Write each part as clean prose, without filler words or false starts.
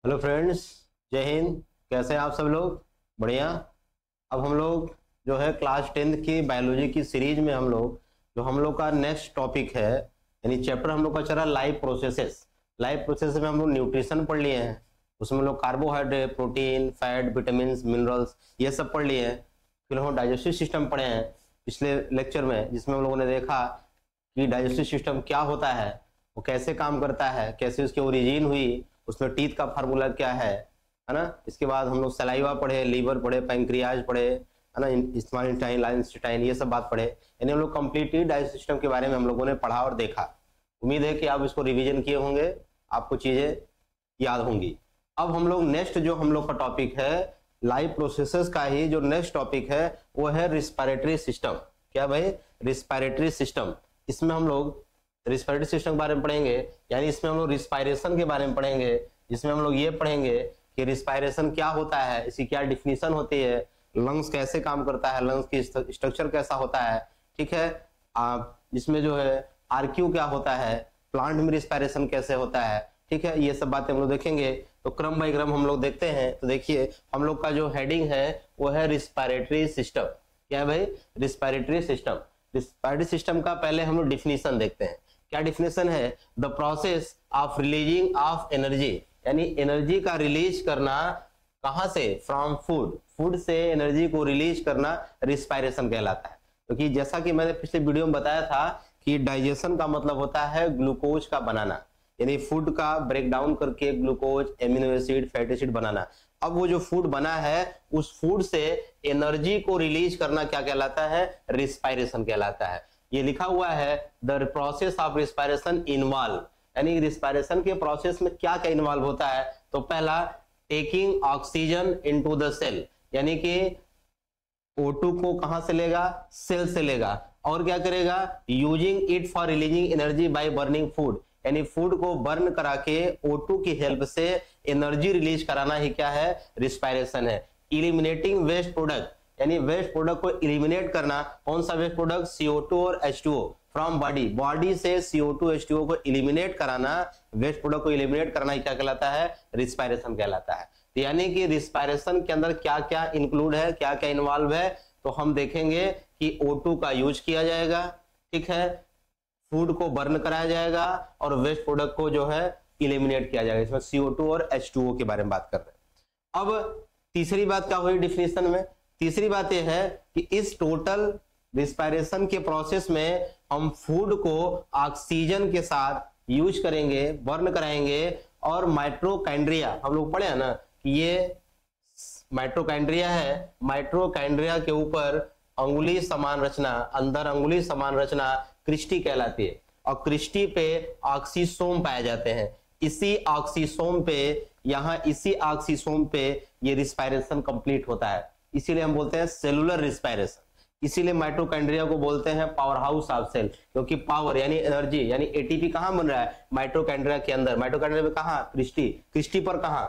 Hello friends, जय हिंद। कैसे हैं आप सब लोग? बढ़िया। अब हम लोग जो है क्लास 10th की बायोलॉजी की सीरीज में हम लोग का नेक्स्ट टॉपिक है, यानी चैप्टर हम लोग का चला लाइफ प्रोसेसेस। लाइफ प्रोसेस में हम लोग न्यूट्रिशन पढ़ लिए हैं, उसमें हम लोग carbohydrate, protein, fat, vitamin, minerals ये सब पढ़ लिए हैं। फिर हम डाइजेस्टिव सिस्टम पढ़े हैं पिछले लेक्चर में, जिसमें हम लोगों ने देखा कि डाइजेस्टिव सिस्टम क्या होता है, वो कैसे काम करता है, कैसे उसकी ओरिजिन हुई, उसमें टीथ का फार्मूला क्या है ना। इसके बाद हम लोग सलाइवा पढ़े, लीवर पढ़े, पैंक्रियाज पढ़े, है ना, इंस्टाइन, लाइनस्टाइन, ये सब बात पढ़े। यानी हम लोग कंप्लीटली डाइजेस्टिव सिस्टम के बारे में हम लोगों ने पढ़ा और देखा। उम्मीद है कि आप इसको रिवीजन किए होंगे, आपको चीजें याद होंगी। अब हम लोग नेक्स्ट जो हम लोग का टॉपिक है लाइफ प्रोसेसेस का ही जो नेक्स्ट टॉपिक है वो है रिस्पिरेटरी सिस्टम। क्या भाई? Respiratory system. इसमें हम लोग रिस्पिरेटरी सिस्टम के बारे में पढ़ेंगे, यानी इसमें हम लोग रिस्पायरेशन के बारे में पढ़ेंगे, जिसमें हम लोग ये पढ़ेंगे कि रिस्पायरेशन क्या होता है, इसकी क्या डिफिनीशन होती है, लंग्स कैसे काम करता है, लंग्स की स्ट्रक्चर कैसा होता है, ठीक है। इसमें जो है आरक्यू क्या होता है, प्लांट में रिस्पायरेशन कैसे होता है, ठीक है। ये सब बातें हम लोग देखेंगे। तो क्रम बाई क्रम हम लोग देखते हैं। तो देखिए हम लोग का जो हेडिंग है वो है रिस्पिरेटरी सिस्टम। क्या है भाई? Respiratory system. रिस्पिरेटरी सिस्टम का पहले हम लोग डिफिनीशन देखते हैं। क्या डिफिनेशन है? The process of releasing of energy, यानी एनर्जी का रिलीज करना कहां से? From food. फूड से एनर्जी को रिलीज करना रिस्पायरेशन कहलाता है। क्योंकि जैसा कि मैंने पिछले वीडियो में बताया था कि डाइजेशन का मतलब होता है ग्लूकोज का बनाना, यानी फूड का ब्रेक डाउन करके glucose, amino acid, fatty acid बनाना। अब वो जो फूड बना है उस फूड से एनर्जी को रिलीज करना क्या कहलाता है? रिस्पायरेशन कहलाता है। ये लिखा हुआ है the process of respiration involve, यानी रिस्पायरेशन के प्रोसेस में क्या क्या इन्वॉल्व होता है। तो पहला, taking oxygen into the cell, यानी कि O2 को कहां से लेगा? सेल से लेगा। और क्या करेगा? Using it for releasing energy by burning food, यानी फूड को बर्न करा के O2 की हेल्प से एनर्जी रिलीज कराना ही क्या है? रिस्पायरेशन है। इलिमिनेटिंग वेस्ट प्रोडक्ट, यानी वेस्ट प्रोडक्ट को इलिमिनेट करना। कौन सा वेस्ट प्रोडक्ट? CO2 और H2O फ्रॉम बॉडी। बॉडी से CO2 H2O को इलिमिनेट कराना, वेस्ट प्रोडक्ट को इलिमिनेट करना ही क्या कहलाता है? रिस्पायरेशन कहलाता है। तो यानी कि रिस्पायरेशन के अंदर क्या क्या इंक्लूड है, क्या क्या इन्वॉल्व है, तो हम देखेंगे कि O2 का यूज किया जाएगा, ठीक है, फूड को बर्न कराया जाएगा और वेस्ट प्रोडक्ट को जो है इलिमिनेट किया जाएगा। इसमें CO2 और H2O के बारे में बात कर रहे हैं। अब तीसरी बात क्या हुई डिफिनेशन में? तीसरी बात यह है कि इस टोटल रिस्पायरेशन के प्रोसेस में हम फूड को ऑक्सीजन के साथ यूज करेंगे, बर्न कराएंगे, और माइट्रोकाइंड्रिया हम लोग पढ़े हैं ना कि ये माइट्रोकाइंड्रिया है, माइट्रोकाइंड्रिया के ऊपर अंगुली समान रचना, अंदर अंगुली समान रचना क्रिस्टी कहलाती है, और क्रिस्टी पे ऑक्सीसोम पाए जाते हैं। इसी ऑक्सीसोम पे, इसी ऑक्सीसोम पे ये रिस्पायरेशन कंप्लीट होता है। इसीलिए हम बोलते हैं सेलुलर रिस्पायरेशन। इसीलिए माइटोकॉन्ड्रिया को बोलते हैं पावर हाउस ऑफ सेल, क्योंकि पावर यानी एनर्जी यानी एटीपी कहां बन रहा है? माइटोकॉन्ड्रिया के अंदर। माइटोकॉन्ड्रिया में कहां? क्रिस्टी पर कहां?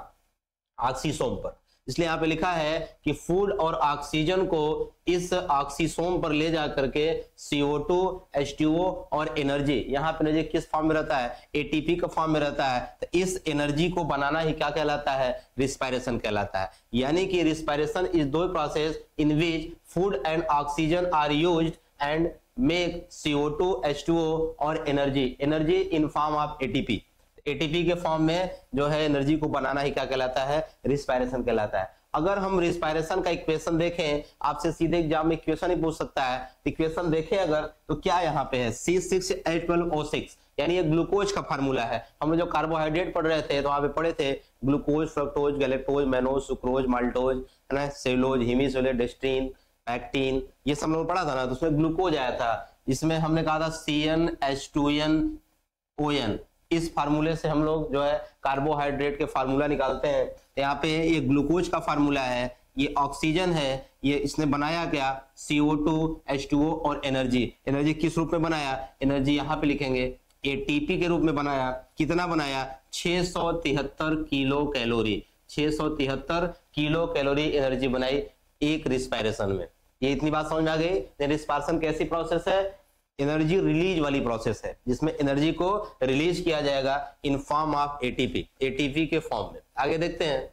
ऑक्सीसोम पर। इसलिए यहाँ पे लिखा है कि फूड और ऑक्सीजन को इस ऑक्सीसोम पर ले जा करके CO2, H2O और एनर्जी, यहाँ पे एनर्जी किस फॉर्म में रहता है? एटीपी का फॉर्म में रहता है। तो इस एनर्जी को बनाना ही क्या कहलाता है? रिस्पायरेशन कहलाता है। यानी कि respiration is the process in which food and oxygen are used and make CO2, H2O और energy in form of ATP. ATP के फॉर्म में जो है एनर्जी को बनाना ही क्या कहलाता है? रिस्पायरेशन कहलाता है। अगर हम रिस्पायरेशन का इक्वेशन देखें, आपसे सीधे एग्जाम में इक्वेशन ही पूछ सकता है। इक्वेशन देखें अगर, तो क्या यहाँ पे है? C6H12O6, यानी ये ग्लूकोज का फार्मूला है। हम जो कार्बोहाइड्रेट पढ़ रहे थे तो वहां पे पढ़े थे glucose, fructose, galactose, mannose, sucrose, maltose, है ना, सेलुलोज, हेमिसोलेट, डेस्ट्रीन, पैक्टीन, ये सब लोग पढ़ा था ना। तो उसमें ग्लूकोज आया था, इसमें हमने कहा था CnH2nOn। इस फार्मूले से हम लोग जो है कार्बोहाइड्रेट के फार्मूला निकालते हैं। यहाँ पे ये ग्लूकोज का फार्मूला है, ये ऑक्सीजन है, ये इसने बनाया क्या? CO2, H2O और एनर्जी किस रूप में बनाया? एनर्जी यहाँ पे लिखेंगे एटीपी के रूप में बनाया। कितना बनाया? 673 kilo calorie. 673 kilo calorie energy बनाई एक रिस्पायरेशन में। ये इतनी बात समझ में आ गई? रिस्पायरेशन कैसी प्रोसेस है? एनर्जी रिलीज वाली प्रोसेस है, जिसमें एनर्जी को रिलीज किया जाएगा इन फॉर्म ऑफ एटीपी, एटीपी के फॉर्म में। आगे देखते हैं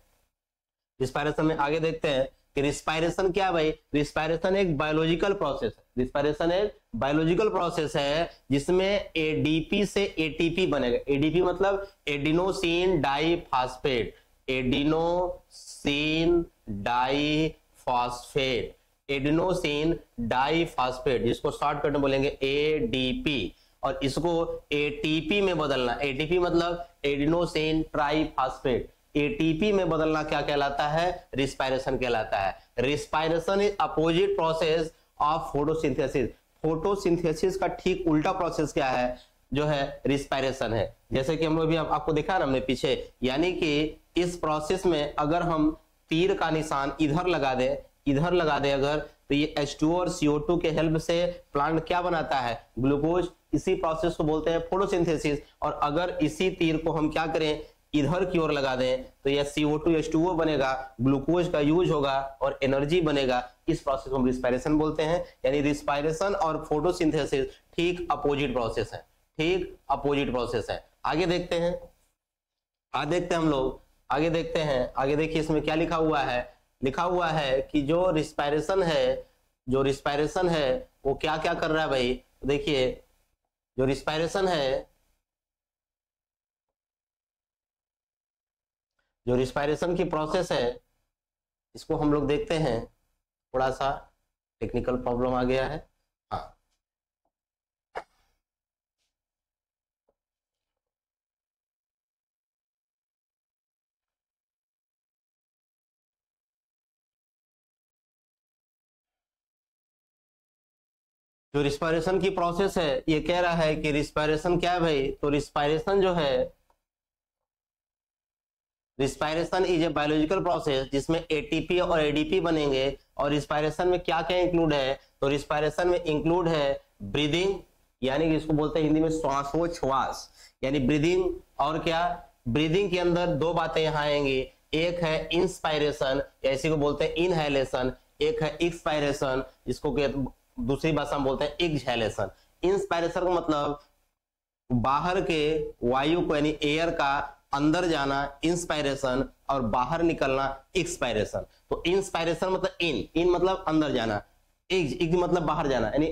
रिस्पायरेशन में, आगे देखते हैं कि रिस्पायरेशन क्या भाई, रिस्पायरेशन एक बायोलॉजिकल प्रोसेस है, रिस्पायरेशन एक बायोलॉजिकल प्रोसेस है जिसमें एडीपी से एटीपी बनेगा। एडीपी मतलब adenosine diphosphate, adenosine diphosphate, adenosine diphosphate, जिसको शॉर्टकट में बोलेंगे एडीपी, और इसको एटीपी में बदलना। एटीपी मतलब एडिनोसिन ट्राइफॉस्फेट, एटीपी में बदलना क्या कहलाता है, रिस्पायरेशन कहलाता है। Respiration is opposite process of photosynthesis. Photosynthesis का ठीक उल्टा प्रोसेस क्या है, जो है रिस्पायरेशन है। जैसे कि हम लोग भी आपको देखा ना हमने पीछे, यानी कि इस प्रोसेस में अगर हम तीर का निशान इधर लगा दे, इधर लगा दे अगर, तो ये H2O और CO2 के हेल्प से प्लांट क्या बनाता है, ग्लूकोज। इसी प्रोसेस को बोलते हैं फोटोसिंथेसिस। और अगर इसी तीर को हम क्या करें, इधर की ओर लगा दें, तो यह CO2 H2O बनेगा, ग्लूकोज का यूज होगा और एनर्जी बनेगा। इस प्रोसेस को हम रिस्पायरेशन बोलते हैं। यानी रिस्पायरेशन और फोटोसिंथेसिस ठीक अपोजिट प्रोसेस है, ठीक अपोजिट प्रोसेस है। आगे देखते हैं, आगे देखते हैं हम लोग, आगे देखते हैं। आगे देखिए इसमें क्या लिखा हुआ है, लिखा हुआ है कि जो रिस्पायरेशन है, जो रिस्पायरेशन है वो क्या क्या कर रहा है भाई। देखिए जो रिस्पायरेशन है, जो रिस्पायरेशन की प्रोसेस है, इसको हम लोग देखते हैं। थोड़ा सा टेक्निकल प्रॉब्लम आ गया है। हाँ, जो रिस्पायरेशन की प्रोसेस है, ये कह रहा है कि रिस्पायरेशन क्या है भाई। तो रिस्पायरेशन जो है, respiration is a biological process जिसमें एटीपी और एडीपी बनेंगे। और रिस्पायरेशन में क्या क्या इंक्लूड है, तो रिस्पायरेशन में इंक्लूड है ब्रीदिंग, यानी कि इसको बोलते हैं हिंदी में श्वासोच्छ्वास, यानी ब्रीदिंग। और क्या, ब्रीदिंग के अंदर दो बातें यहाँ आएंगी, एक है इंस्पायरेशन, या इसी को बोलते हैं इनहेलेशन, एक है एक्सपायरेशन, जिसको दूसरी भाषा में बोलते हैं एक्सहेलेशन। इंस्पायरेशन का मतलब बाहर के वायु को, यानी एयर का अंदर जाना इंस्पायरेशन, और बाहर निकलना एक्सपायरेशन। तो इंस्पायरेशन मतलब इन मतलब अंदर जाना, एक्स मतलब बाहर जाना, यानी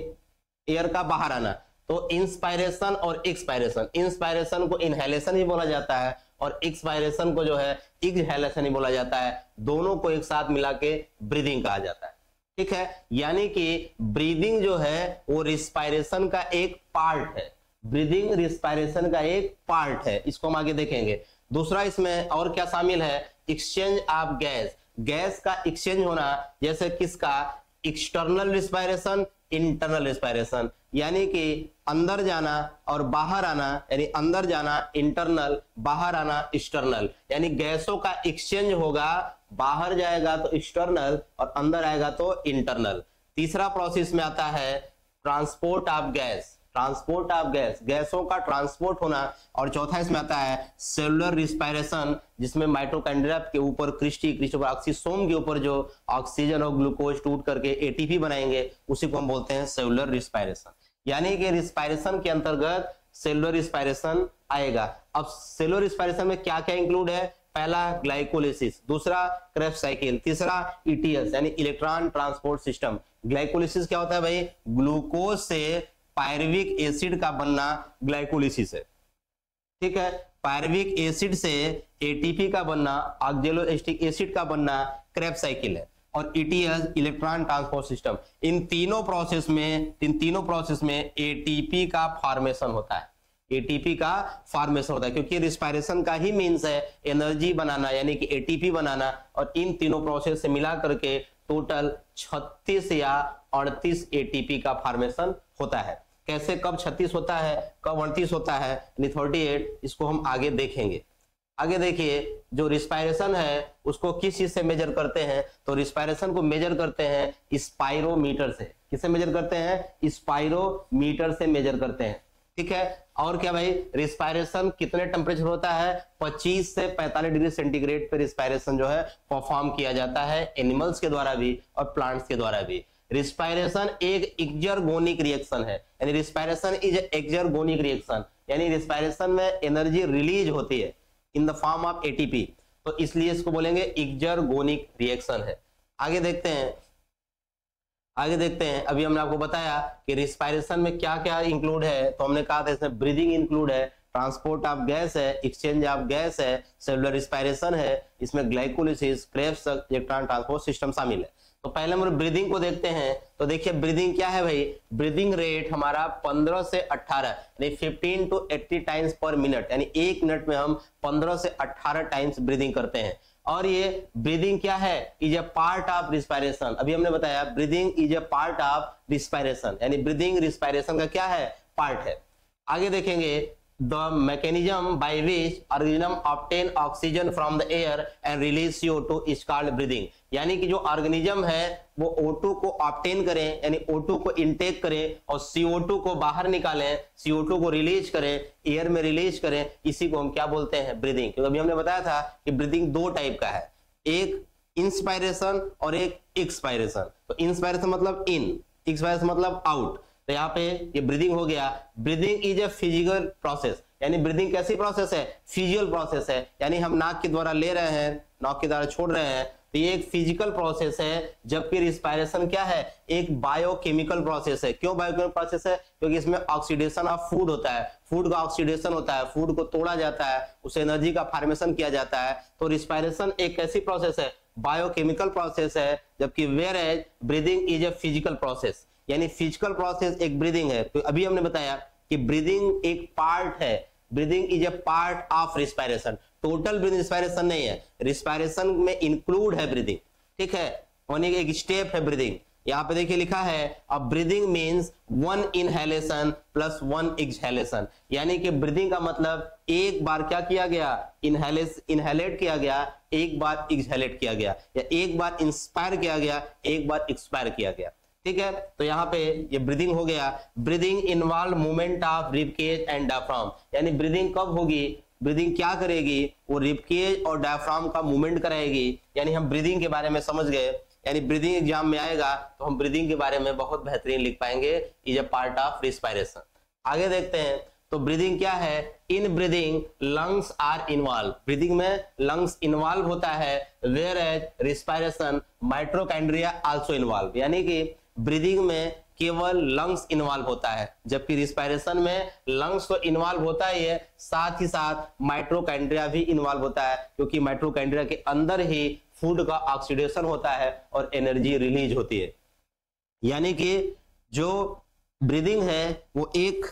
एयर का बाहर आना। तो इंस्पायरेशन और एक्सपायरेशन, इंस्पायरेशन को इनहेलेशन ही बोला जाता है और एक्सपायरेशन को जो है एक्सहेलेशन ही बोला जाता है। दोनों को एक साथ मिला के ब्रीदिंग कहा जाता है। ठीक है, यानी कि ब्रीदिंग जो है वो रिस्पायरेशन का एक पार्ट है, ब्रीदिंग रिस्पायरेशन का एक पार्ट है। इसको हम आगे देखेंगे। दूसरा इसमें और क्या शामिल है, एक्सचेंज ऑफ गैस, गैस का एक्सचेंज होना, जैसे किसका, एक्सटर्नल रिस्पायरेशन, इंटरनल रिस्पायरेशन, यानी कि अंदर जाना और बाहर आना, यानी अंदर जाना इंटरनल, बाहर आना एक्सटर्नल, यानी गैसों का एक्सचेंज होगा, बाहर जाएगा तो एक्सटर्नल और अंदर आएगा तो इंटरनल। तीसरा प्रोसेस में आता है transport of gas, transport of gas, गैसों का ट्रांसपोर्ट होना। और चौथा इसमें आता है सेलुलर रिस्पायरेशन, जिसमें माइटोकॉन्ड्रिया के ऊपर क्रिस्टी ऑक्सीसोम के ऊपर जो ऑक्सीजन और ग्लूकोज टूट करके एटीपी बनाएंगे, उसी को हम बोलते हैं सेलुलर रिस्पायरेशन। यानी कि रिस्पायरेशन के अंतर्गत सेलुलर रिस्पायरेशन आएगा। अब सेलुलर रिस्पायरेशन में क्या क्या इंक्लूड है, पहला ग्लाइकोलिसिस, दूसरा क्रेब्स साइकिल, तीसरा ईटीएस यानी इलेक्ट्रॉन ट्रांसपोर्ट सिस्टम। ग्लाइकोलिसिस क्या होता है भाई, ग्लूकोज से पायरुविक एसिड का बनना ग्लाइकोलिसिस है। ठीक है, पायरुविक एसिड से एटीपी का बनना, ऑक्जेलोएसिटिक एसिड का बनना क्रेब्स साइकिल है। और ईटीएस इलेक्ट्रॉन ट्रांसपोर्ट सिस्टम, इन तीनों प्रोसेस में एटीपी का फॉर्मेशन होता है, एटीपी का फॉर्मेशन होता है, क्योंकि रिस्पायरेशन का ही मीन्स है एनर्जी बनाना, यानी कि एटीपी बनाना। और इन तीनों प्रोसेस से मिला करके टोटल 36 या 38 एटीपी का फॉर्मेशन होता है। कैसे, कब 36 होता है, कब 38 होता है, 38, इसको हम आगे देखेंगे। आगे देखिए, जो रिस्पायरेशन है उसको किस चीज से मेजर करते हैं, तो रिस्पायरेशन को मेजर करते हैं स्पाइरोमीटर से। किससे मेजर करते हैं, स्पाइरोमीटर से मेजर करते हैं। ठीक है, और क्या भाई, रिस्पायरेशन कितने टेम्परेचर होता है, 25 से 45 डिग्री सेंटीग्रेड पे रिस्पायरेशन जो है परफॉर्म किया जाता है, एनिमल्स के द्वारा भी और प्लांट्स के द्वारा भी। रिस्पायरेशन एक एक्सर्गोनिक रिएक्शन है, यानी रिस्पायरेशन इज एक्सर्गोनिक रिएक्शन, यानी रिस्पायरेशन में एनर्जी रिलीज होती है in the form of ATP, तो इसलिए इसको बोलेंगे एक्सर्गोनिक रिएक्शन है। आगे देखते हैं, अभी हमने आपको बताया कि रिस्पायरेशन में क्या क्या इंक्लूड है, तो हमने कहा था इसमें ब्रीदिंग इंक्लूड है, ट्रांसपोर्ट ऑफ गैस है, एक्सचेंज ऑफ गैस है, सेलुलर रिस्पायरेशन है, इसमें glycolysis, Krebs electron transport system शामिल है। तो पहले हम ब्रीदिंग को देखते हैं, तो देखिए ब्रीदिंग क्या है भाई, ब्रीदिंग रेट हमारा 15 से 18 यानी 15 to 80 टाइम्स पर मिनट, यानी एक मिनट में हम 15 से 18 टाइम्स ब्रीदिंग करते हैं। और ये ब्रीदिंग क्या है, is a part of respiration, अभी हमने बताया breathing is a part of respiration, यानी ब्रीदिंग रिस्पायरेशन का क्या है, पार्ट है। आगे देखेंगे the mechanism by which organism obtain oxygen from the air and release CO2 is called breathing, यानी कि जो ऑर्गेनिज्म है वो O2 को ऑब्टेन करें, यानी O2 को इनटेक करें और CO2 को बाहर निकालें, CO2 को रिलीज करें, एयर में रिलीज करें, इसी को हम क्या बोलते हैं, ब्रीदिंग। क्योंकि अभी हमने बताया था कि ब्रीदिंग दो टाइप का है, एक इंस्पायरेशन और एक एक्सपायरेशन। तो इंस्पायरेशन मतलब इन, एक्सपायरेशन मतलब आउट। तो यहाँ पे ये ब्रीदिंग हो गया। Breathing is a physical process, यानी ब्रीदिंग कैसी प्रोसेस है, फिजिकल प्रोसेस है, यानी हम नाक के द्वारा ले रहे हैं, नाक के द्वारा छोड़ रहे हैं, तो ये एक फिजिकल प्रोसेस है। जबकि रिस्पायरेशन क्या है, एक बायोकेमिकल प्रोसेस है। क्यों बायोकेमिकल प्रोसेस है, क्योंकि इसमें ऑक्सीडेशन ऑफ फूड होता है, फूड का ऑक्सीडेशन होता है, फूड को तोड़ा जाता है, उसे एनर्जी का फॉर्मेशन किया जाता है। तो रिस्पायरेशन एक ऐसी प्रोसेस है, बायोकेमिकल प्रोसेस है, जबकि where as breathing is a physical process, यानी फिजिकल प्रोसेस एक ब्रीदिंग है। तो अभी हमने बताया कि ब्रीदिंग एक पार्ट है, breathing is a part of respiration, total breathing respiration नहीं है, रिस्पायरेशन में इंक्लूड है ब्रीदिंग, ठीक है, यानी एक स्टेप है ब्रीदिंग। यहाँ पे देखिए लिखा है अब breathing means 1 inhalation plus 1 exhalation, यानी कि ब्रीदिंग का मतलब एक बार क्या किया गया, इनहेलेट किया गया, एक बार एक्सहेलेट किया गया, या एक बार इंस्पायर किया गया, एक बार एक्सपायर किया गया, ठीक है। तो यहाँ पे ये ब्रीदिंग हो गया। Breathing involve movement of ribcage and diaphragm, यानी ब्रीदिंग कब होगी, ब्रीदिंग क्या करेगी, वो रिबकेज और डायफ्राम का मूवमेंट कराएगी। यानी हम ब्रीदिंग के बारे में समझ गए, यानी ब्रीदिंग एग्जाम में आएगा तो हम ब्रीदिंग के बारे में बहुत बेहतरीन लिख पाएंगे, is a part of respiration. आगे देखते हैं, तो ब्रीदिंग क्या है, in breathing lungs are involve, breathing में लंग्स इन्वॉल्व होता है, where as respiration mitochondria also involve, यानी कि ब्रीदिंग में केवल लंग्स इन्वॉल्व होता है, जबकि रिस्पायरेशन में लंग्स तो इन्वॉल्व होता ही है, साथ ही साथ माइटोकॉन्ड्रिया भी इन्वॉल्व होता है, क्योंकि माइटोकॉन्ड्रिया के अंदर ही फूड का ऑक्सीडेशन होता है और एनर्जी रिलीज होती है। यानी कि जो ब्रीदिंग है वो एक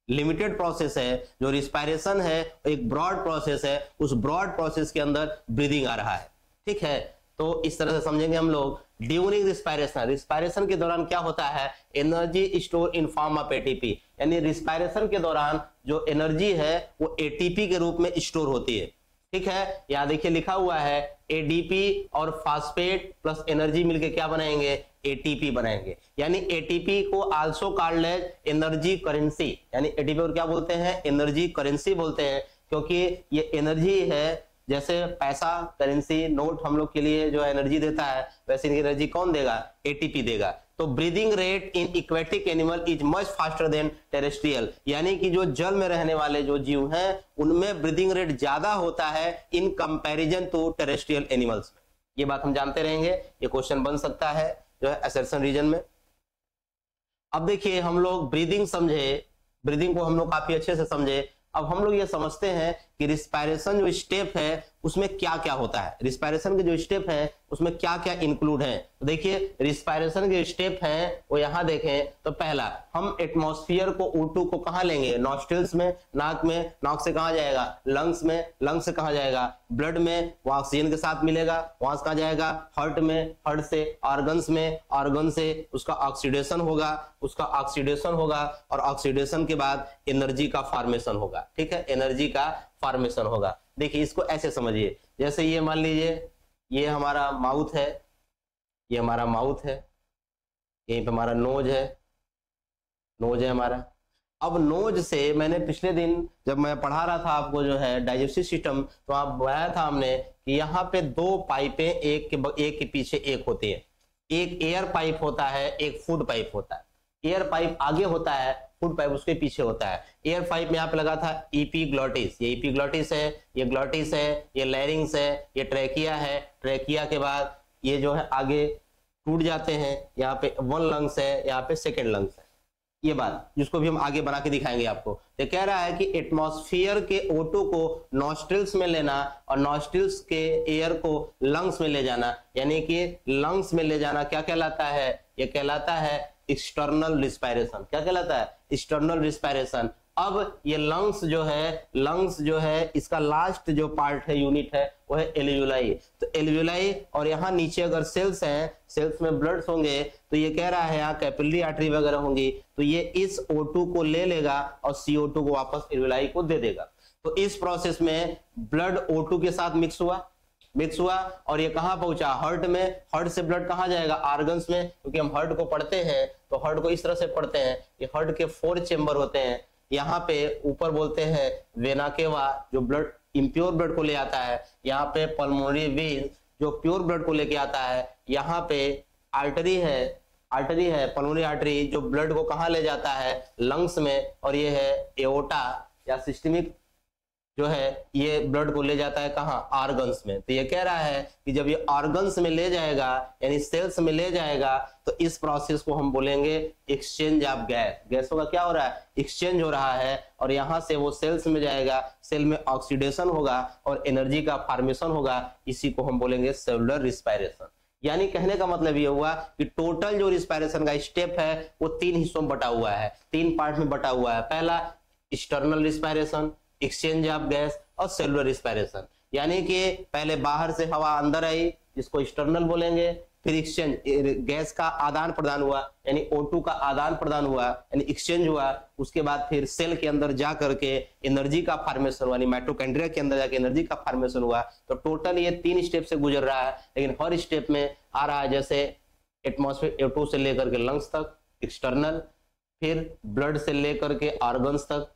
लिमिटेड प्रोसेस है, जो रिस्पायरेशन है एक ब्रॉड प्रोसेस है, उस ब्रॉड प्रोसेस के अंदर ब्रीदिंग आ रहा है, ठीक है। तो इस तरह से समझेंगे हम लोग। ड्यूरिंग रिस्पायरेशन, रिस्पायरेशन के दौरान क्या होता है, energy store in form of ATP, यानी रिस्पायरेशन के दौरान जो एनर्जी है वो एटीपी के रूप में स्टोर होती है, ठीक है। यहाँ देखिए लिखा हुआ है एडीपी और फास्फेट प्लस एनर्जी मिलके क्या बनाएंगे, एटीपी बनाएंगे, यानी एटीपी को also called as energy currency, यानी एटीपी को क्या बोलते हैं, एनर्जी करेंसी बोलते हैं, क्योंकि ये एनर्जी है, जैसे पैसा करेंसी नोट हम लोग के लिए जो एनर्जी देता है, वैसे एनर्जी कौन देगा, एटीपी देगा। तो breathing rate in aquatic animal is much faster than terrestrial, यानी कि जो जल में रहने वाले जो जीव हैं उनमें ब्रीदिंग रेट ज्यादा होता है in comparison to terrestrial animals में। ये बात हम जानते रहेंगे, ये क्वेश्चन बन सकता है जो है असर्शन रीजन में। अब देखिए हम लोग ब्रीदिंग समझे, ब्रीदिंग को हम लोग काफी अच्छे से समझे। अब हम लोग ये समझते हैं कि रिस्पायरेशन जो स्टेप है उसमें क्या क्या होता है, रिस्पायरेशन के जो स्टेप है उसमें क्या क्या इंक्लूड है। तो देखिए रिस्पायरेशन के स्टेप हैं वो यहाँ देखें, तो पहला हम एटमॉस्फेयर को O2 को कहाँ लेंगे, नॉस्ट्रिल्स में, नाक में, नाक से कहाँ जाएगा, लंग्स में, लंग्स से कहाँ जाएगा, ब्लड में, वो ऑक्सीजन के साथ मिलेगा, वहां से कहाँ जाएगा, हार्ट में, हार्ट से ऑर्गन्स में, ऑर्गन से उसका ऑक्सीडेशन होगा, उसका ऑक्सीडेशन होगा, और ऑक्सीडेशन के बाद एनर्जी का फॉर्मेशन होगा, ठीक है, एनर्जी का फॉर्मेशन होगा। देखिए इसको ऐसे समझिए, जैसे ये मान लीजिए ये हमारा माउथ है, ये हमारा माउथ है, यहीं पे हमारा नोज है, नोज है हमारा। अब नोज से मैंने पिछले दिन जब मैं पढ़ा रहा था आपको जो है डाइजेस्टिव सिस्टम, तो आप बताया था हमने कि यहाँ पे दो पाइपें एक के पीछे एक होती है, एक एयर पाइप होता है, एक फूड पाइप होता है। एयर पाइप आगे होता है, फूड पाइप उसके पीछे होता है। एयर पाइप में यहाँ पे लगा था एपिग्लॉटिस, ये एपिग्लॉटिस है, ये ग्लॉटिस है, ये लैरिंग्स है, ये ट्रैकिया है। ट्रैकिया के बाद ये जो है आगे टूट जाते हैं, यहाँ पे वन लंग्स है, यहाँ पे सेकेंड लंग्स है। ये बात जिसको भी हम आगे बना के दिखाएंगे आपको। तो कह रहा है कि एटमॉस्फेयर के O2 को नॉस्ट्रिल्स में लेना और नॉस्ट्रिल्स के एयर को लंग्स में ले जाना, यानी कि लंग्स में ले जाना क्या कहलाता है? ये कहलाता है एक्सटर्नल रिस्पायरेशन। क्या कहलाता है? External respiration. अब ये लंग्स जो है इसका लास्ट जो पार्ट है, यूनिट है, वो है एल्वियोलाई। तो एल्वियोलाई और यहाँ नीचे अगर सेल्स हैं, सेल्स में ब्लड्स होंगे, तो ये कह रहा है यहाँ कैपिलरी आर्टरी वगैरह होंगी, तो ये इस O2 को ले लेगा और CO2 को वापस एल्वियोलाई को दे देगा। तो इस प्रोसेस में ब्लड O2 के साथ मिक्स हुआ और ये कहां पहुंचा? हार्ट में। हार्ट से ब्लड कहां जाएगा? ऑर्गन्स में, क्योंकि हम हार्ट को पढ़ते हैं तो हार्ट को इस तरह से पढ़ते हैं, ये हार्ट के 4 चेंबर होते हैं। यहाँ पे ऊपर बोलते हैं वेना केवा जो ब्लड इम्प्योर ब्लड को ले आता है, यहाँ पे पल्मोनरी वेन जो प्योर ब्लड को लेके आता है, यहाँ पे आर्टरी है पल्मोनरी आर्टरी जो ब्लड को कहाँ ले जाता है? लंग्स में। और ये है एओर्टा या सिस्टमिक जो है ये ब्लड को ले जाता है कहाँ? ऑर्गन्स में। तो ये कह रहा है कि जब ये ऑर्गन्स में ले जाएगा यानी सेल्स में ले जाएगा तो इस प्रोसेस को हम बोलेंगे एक्सचेंज ऑफ गैस। गैसों का क्या हो रहा है? एक्सचेंज हो रहा है और यहाँ से वो सेल्स में जाएगा, सेल में ऑक्सीडेशन होगा और एनर्जी का फॉर्मेशन होगा। इसी को हम बोलेंगे सेलुलर रिस्पायरेशन। यानी कहने का मतलब ये हुआ कि टोटल जो रिस्पायरेशन का स्टेप है वो 3 हिस्सों में बटा हुआ है, 3 पार्ट में बटा हुआ है। पहला external respiration, exchange of gas और सेलुलर रिस्पायरेशन। यानी कि पहले बाहर से हवा अंदर आई जिसको एक्सटर्नल बोलेंगे, फिर एक्सचेंज गैस का आदान प्रदान हुआ यानी O2 का आदान प्रदान हुआ यानी एक्सचेंज हुआ। उसके बाद फिर सेल के अंदर जा करके एनर्जी का फॉर्मेशन हुआ, यानी माइटोकॉन्ड्रिया के अंदर जाके एनर्जी का फॉर्मेशन हुआ। तो टोटल ये 3 स्टेप से गुजर रहा है, लेकिन हर स्टेप में आ रहा है जैसे एटमॉस्फेयर O2 से लेकर के लंग्स तक एक्सटर्नल, फिर ब्लड से लेकर के ऑर्गन्स तक,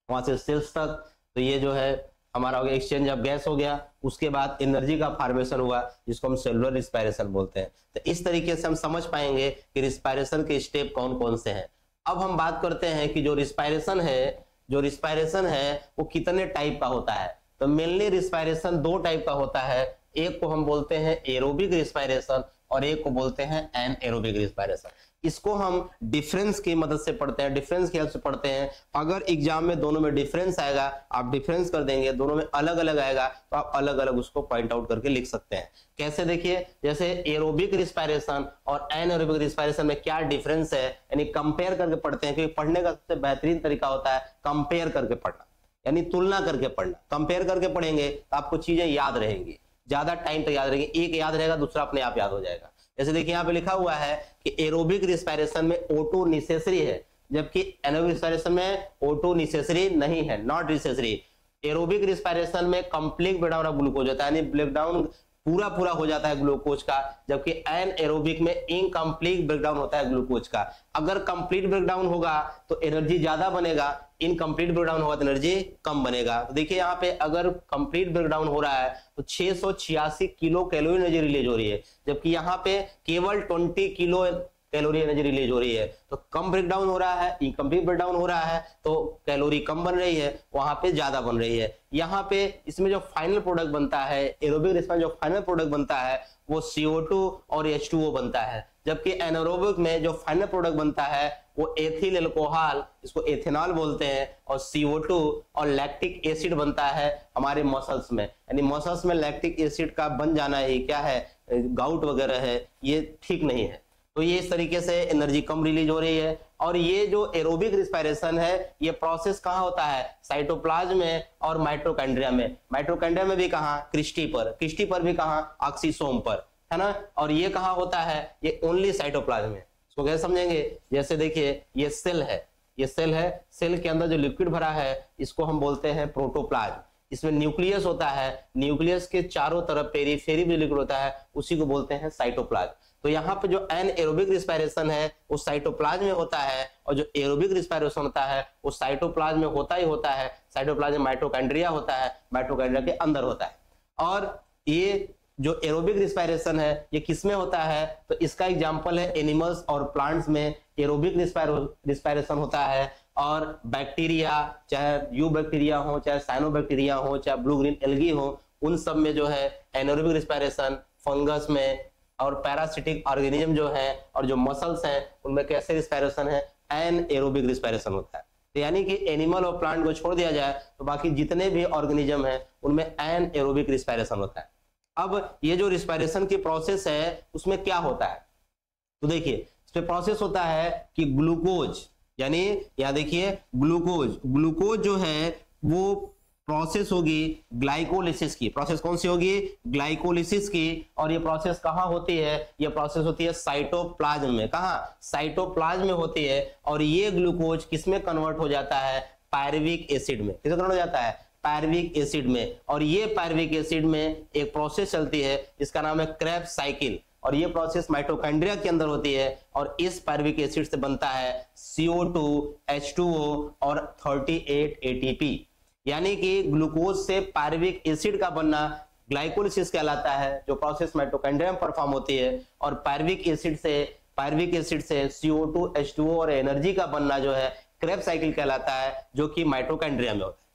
वहां से सेल्स तक। तो ये जो है हमारा हो गया एक्सचेंज ऑफ गैस हो गया। उसके बाद एनर्जी का फॉर्मेशन हुआ जिसको हम सेलुलर रिस्पायरेशन बोलते हैं। तो इस तरीके से हम समझ पाएंगे कि रिस्पायरेशन के स्टेप कौन कौन से हैं। अब हम बात करते हैं कि जो रिस्पायरेशन है वो कितने टाइप का होता है। तो मेनली रिस्पायरेशन 2 टाइप का होता है। एक को हम बोलते हैं एरोबिक रिस्पायरेशन और एक को बोलते हैं एनएरोबिक रिस्पायरेशन। इसको हम डिफरेंस की मदद से पढ़ते हैं, डिफरेंस की हेल्प से पढ़ते हैं। अगर एग्जाम में दोनों में डिफरेंस आएगा, आप डिफरेंस कर देंगे, दोनों में अलग अलग आएगा तो आप अलग अलग उसको पॉइंट आउट करके लिख सकते हैं। कैसे? देखिए, जैसे एरोबिक रिस्पायरेशन और एनएरोबिक रिस्पायरेशन में क्या डिफरेंस है, यानी कंपेयर करके पढ़ते हैं, क्योंकि पढ़ने का सबसे बेहतरीन तरीका होता है कंपेयर करके पढ़ना, यानी तुलना करके पढ़ना। कंपेयर करके पढ़ेंगे तो आपको चीजें याद रहेंगी, ज्यादा टाइम तक याद रहेगी। एक याद रहेगा, दूसरा अपने आप याद हो जाएगा। जैसे देखिए यहाँ पे लिखा हुआ है कि एरोबिक रिस्पायरेशन में O2 नेसेसरी है, जबकि एनारोबिक रिस्पायरेशन में O2 नेसेसरी नहीं है, नॉट नेसेसरी। एरोबिक रिस्पायरेशन में कंप्लीट ब्रेकडाउन ऑफ ग्लूकोज होता है, यानी ब्रेकडाउन पूरा हो जाता है ग्लूकोज का, जबकि एनएरोबिक में इनकम्प्लीट ब्रेकडाउन होता है ग्लूकोज का। अगर कंप्लीट ब्रेकडाउन होगा तो एनर्जी ज्यादा बनेगा, इनकम्प्लीट ब्रेकडाउन होगा तो एनर्जी कम बनेगा। तो देखिए यहाँ पे अगर कंप्लीट ब्रेकडाउन हो रहा है तो 686 किलो कैलोरी एनर्जी रिलीज हो रही है, जबकि यहाँ पे केवल 20 किलो कैलोरी एनर्जी रिलीज हो रही है। तो कम ब्रेकडाउन हो रहा है, इनकम्प्लीट ब्रेकडाउन हो रहा है तो कैलोरी कम बन रही है, वहां पे ज्यादा बन रही है। यहाँ पे इसमें जो फाइनल प्रोडक्ट बनता है, एरोबिक रिस्पायरेशन जो फाइनल प्रोडक्ट बनता है वो CO2 और H2O बनता है, जबकि एनारोबिक में जो फाइनल प्रोडक्ट बनता है वो एथिल अल्कोहल, इसको एथेनॉल बोलते हैं, और CO2 और लैक्टिक एसिड बनता है हमारे मसल्स में। यानी मसल्स में लैक्टिक एसिड का बन जाना ही क्या है, गाउट वगैरह है, ये ठीक नहीं है। तो ये इस तरीके से एनर्जी कम रिलीज हो रही है। और ये जो एरोबिक रिस्पायरेशन है ये प्रोसेस कहाँ होता है? साइटोप्लाज्म में और माइटोकॉन्ड्रिया में। माइटोकॉन्ड्रिया में भी कहाँ? क्रिस्टी पर भी कहाँ? ऑक्सीसोम पर, है ना। और ये कहाँ होता है? ये ओनली साइटोप्लाज्म में। इसको कैसे समझेंगे? जैसे देखिए ये सेल है, सेल के अंदर जो लिक्विड भरा है इसको हम बोलते हैं प्रोटोप्लाज्म। इसमें न्यूक्लियस होता है, न्यूक्लियस के चारों तरफ पेरीफेरी में लिक्विड होता है, उसी को बोलते हैं साइटोप्लाज्म। तो यहाँ पे जो एनएरोबिक रिस्पायरेशन है वो साइटोप्लाज्म में होता है, और जो एरोबिक रिस्पायरेशन होता है वो साइटोप्लाज्म में होता ही होता है। साइटोप्लाज्म माइटोकॉन्ड्रिया होता है, माइटोकॉन्ड्रिया के अंदर होता है। और ये जो एरोबिक रिस्पायरेशन है ये किसमें होता है, तो इसका एग्जांपल है एनिमल्स और प्लांट्स में एरोबिक रिस्पायरेशन होता है, और बैक्टीरिया, चाहे यू बैक्टीरिया हो, चाहे साइनोबैक्टीरिया हो, चाहे ब्लू ग्रीन एल्गी हो, उन सब में जो है एनारोबिक रिस्पायरेशन, फंगस में, और पैरासिटिक ऑर्गेनिज्म जो है और जो मसल्स हैं उनमें कैसे रिस्पायरेशन है, एनएरोबिक रिस्पायरेशन होता है। तो यानी कि एनिमल और प्लांट को छोड़ दिया जाए तो बाकी जितने भी ऑर्गेनिज्म हैं उनमें एनएरोबिक रिस्पायरेशन होता है। अब ये जो रिस्पायरेशन की प्रोसेस है उसमें क्या होता है, तो देखिए इसमें प्रोसेस होता है कि ग्लूकोज, यानी यहाँ देखिए ग्लूकोज जो है वो प्रोसेस होगी ग्लाइकोलिसिस की। प्रोसेस कौन सी होगी, ग्लाइकोलिसिस की। और ये प्रोसेस कहाँ होती है, ये प्रोसेस होती है साइटोप्लाज्म में। कहाँ, साइटोप्लाज्म में होती है। और ये ग्लूकोज किसमें कन्वर्ट हो जाता है, पायरुविक एसिड में। किसमें कन्वर्ट हो जाता है, पायरुविक एसिड में। और ये पायरुविक एसिड में एक प्रोसेस चलती है, इसका नाम है क्रेब्स साइकिल। और ये प्रोसेस माइटोकॉन्ड्रिया के अंदर होती है। और इस पायरुविक एसिड से बनता है CO2, H2O और 38 ATP। यानी कि ग्लूकोज से पायरुविक एसिड का बनना ग्लाइकोलिसिस कहलाता है, जो प्रोसेस माइटोकॉन्ड्रिया में परफॉर्म होती है। और पायरुविक एसिड से CO2, H2O और एनर्जी का बनना जो है क्रेब्स साइकिल कहलाता है, जो कि माइटोकॉन्ड्रिया में होता है।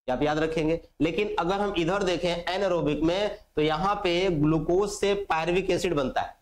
आप याद रखेंगे। लेकिन अगर हम इधर देखें एनारोबिक में, तो यहाँ पे ग्लूकोज से पायरुविक एसिड बनता है,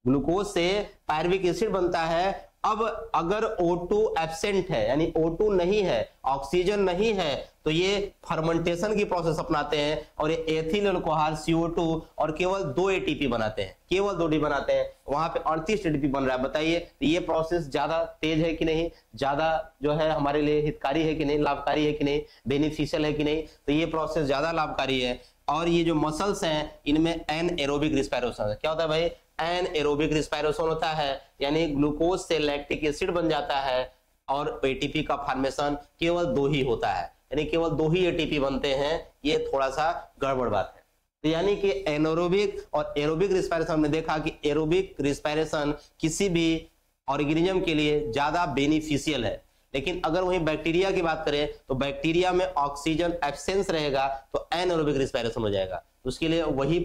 ग्लूकोज से पायरुविक एसिड बनता है। अब अगर O2 एब्सेंट है, यानी O2 नहीं है, ऑक्सीजन नहीं है, तो ये फर्मेंटेशन की प्रोसेस अपनाते हैं और ये एथिल अल्कोहल CO2 और केवल 2 ATP बनाते हैं, केवल 2 ATP बनाते हैं। वहां पे 38 ATP बन रहा है। बताइए तो ये प्रोसेस ज्यादा तेज है कि नहीं, ज्यादा जो है हमारे लिए हितकारी है कि नहीं, लाभकारी है कि नहीं, बेनिफिशियल है कि नहीं, तो ये प्रोसेस ज्यादा लाभकारी है। और ये जो मसल्स हैं इनमें एनएरोबिक रिस्पायरेशन है। क्या होता है भाई, एनएरोबिक रिस्पायरेशन होता है, यानी ग्लूकोज से लैक्टिक एसिड बन जाता है और एटीपी का फॉर्मेशन केवल 2 ही होता है, यानी केवल 2 ही एटीपी बनते हैं। ये थोड़ा सा गड़बड़ बात है। तो यानी कि एनारोबिक और एरोबिक रिस्पायरेशन, हमने देखा कि एरोबिक रिस्पायरेशन किसी भी ऑर्गेनिज्म के लिए ज्यादा बेनिफिशियल है। लेकिन अगर वहीं बैक्टीरिया की बात करें तो बैक्टीरिया में ऑक्सीजन एब्सेंस रहेगा तो एनारोबिक रिस्पायरेशन हो जाएगा, उसके लिए वही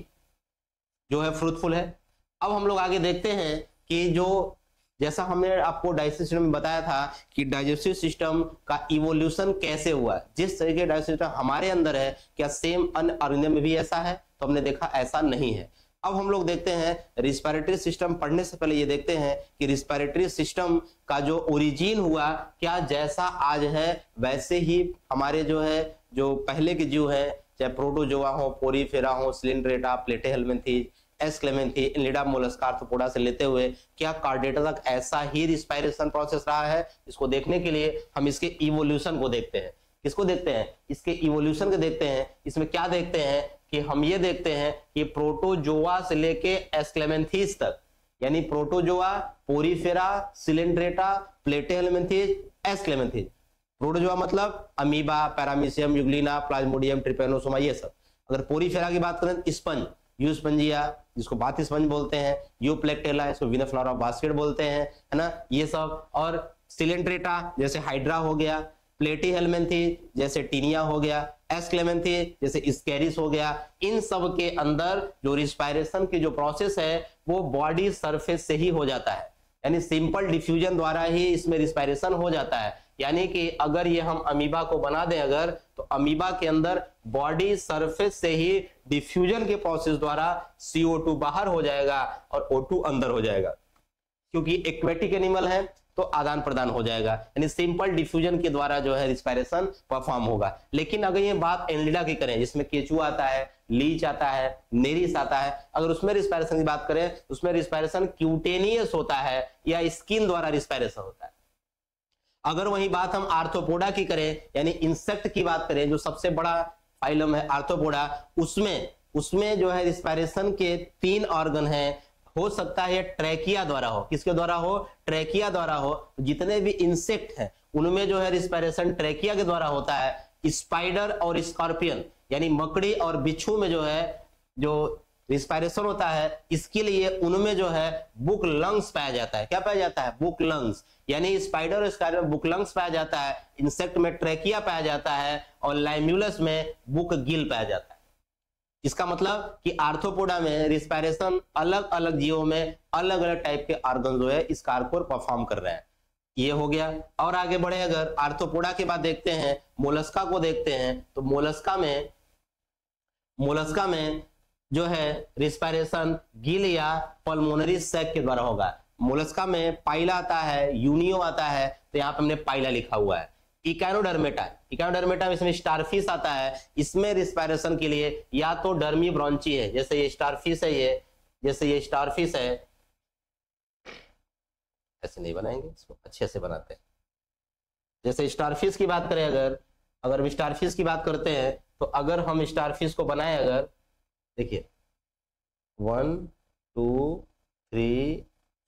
जो है फ्रूटफुल है। अब हम लोग आगे देखते हैं कि जो जैसा हमने आपको डाइजेस्टिव सिस्टम में बताया था कि डाइजेस्टिव सिस्टम का इवोल्यूशन कैसे हुआ, जिस तरीके डाइजेस्टिव सिस्टम हमारे अंदर है क्या सेम अन्य ऑर्गेनिज्म में भी ऐसा है, तो हमने देखा ऐसा नहीं है। अब हम लोग देखते हैं रिस्पायरेटरी सिस्टम पढ़ने से पहले ये देखते हैं कि रिस्पायरेटरी सिस्टम का जो ओरिजिन हुआ, क्या जैसा आज है वैसे ही हमारे जो है जो पहले के जीव है, चाहे प्रोटोजोआ हो, पोरीफेरा हो, सिलिंड्रेटा, प्लेटेहेल्मिन्थीज, एस्क्लेमेंथी, इनलिडा, मोलस्का, आर्थ्रोपोडा से लेते हुए क्या कार्डेटा तक ऐसा ही रिस्पायरेशन प्रोसेस रहा है। इसको देखने के लिए हम इसके इवोल्यूशन को देखते हैं। किसको देखते हैं, इसके इवोल्यूशन को देखते हैं। इसमें क्या देखते हैं कि हम ये देखते हैं कि प्रोटोजोआ से लेके एस्क्लेमेंथीज तक, यानी प्रोटोजोआ, पोरीफेरा, सिलिंड्रेटा, प्लेटेहेल्मिन्थीज, एस्क्लेमेंथीज। प्रोटोजोआ मतलब amoeba, paramecium, Euglena, Plasmodium, Trypanosoma, ये सब। अगर पोरीफेरा की बात करें, स्पंज, यूस्पंजिया जिसको बाथ स्पंज बोलते हैं, यूप्लेक्टेला इसको वीनस फ्लोरा बास्केट बोलते हैं, है ना, ये सब। और सिलेंट्रेटा जैसे हाइड्रा हो गया, प्लेटीहेल्मिन्थी जैसे टीनिया हो गया, एस्क्लेमेंथी जैसे स्केरिस हो गया। इन सब के अंदर जो रिस्पायरेशन की जो प्रोसेस है वो बॉडी सरफेस से ही हो जाता है, यानी सिंपल डिफ्यूजन द्वारा ही इसमें रिस्पायरेशन हो जाता है। यानी कि अगर ये हम अमीबा को बना दें अगर, तो अमीबा के अंदर बॉडी सरफेस से ही डिफ्यूजन के प्रोसेस द्वारा CO2 बाहर हो जाएगा और O2 अंदर हो जाएगा, क्योंकि एक्वेटिक एनिमल है तो आदान प्रदान हो जाएगा, यानी सिंपल डिफ्यूजन के द्वारा जो है रिस्पायरेशन परफॉर्म होगा। लेकिन अगर ये बात एनलिडा की करें जिसमें केचुआ आता है, लीच आता है, नेरिस आता है, अगर उसमें रिस्पायरेशन की बात करें तो उसमें रिस्पायरेशन क्यूटेनियस होता है या स्किन द्वारा रिस्पायरेशन होता है। अगर वही बात हम आर्थ्रोपोडा की करें, यानी इंसेक्ट की बात करें, जो सबसे बड़ा फाइलम है आर्थ्रोपोडा, उसमें जो है रिस्पायरेशन के 3 ऑर्गन हैं। हो सकता है ट्रैकिया द्वारा हो, किसके द्वारा हो, ट्रैकिया द्वारा हो। जितने भी इंसेक्ट हैं उनमें जो है रिस्पायरेशन ट्रैकिया के द्वारा होता है। स्पाइडर और स्कॉर्पियन यानी मकड़ी और बिच्छू में जो है जो रिस्पायरेशन होता है, इसके लिए उनमें जो है बुक लंग्स पाया जाता है। क्या पाया जाता है, बुक लंग्स, यानी स्पाइडर और स्कॉर्पियन में बुक लंग्स पाया जाता है, इंसेक्ट में ट्रैकिया पाया जाता है और लाइम्यूलस में बुक गिल पाया जाता है। इसका मतलब कि आर्थ्रोपोडा में रिस्पायरेशन अलग अलग जीवों में अलग अलग टाइप के ऑर्गन जो है इस कार्य को परफॉर्म कर रहे हैं। ये हो गया। और आगे बढ़े अगर आर्थ्रोपोडा के बाद देखते हैं मोलस्का को देखते हैं, तो मोलस्का में जो है रिस्पायरेशन गिल या पल्मोनरी सैक के द्वारा होगा। मोलस्का में पाइला आता है, यूनियो आता है, तो यहाँ पे हमने पाइला लिखा हुआ है। इकानोडर्मेटा में इसमें स्टारफिश आता है, इसमें रिस्पायरेशन के लिए या तो डर्मी ब्रॉन्ची है, जैसे ये स्टारफिश है, जैसे ये स्टारफिश है, ऐसे नहीं बनाएंगे, इसको अच्छे से बनाते हैं। जैसे स्टारफिश की बात करें, अगर स्टारफिश की बात करते हैं, तो अगर हम स्टारफिश को बनाए, अगर देखिए 1 2 3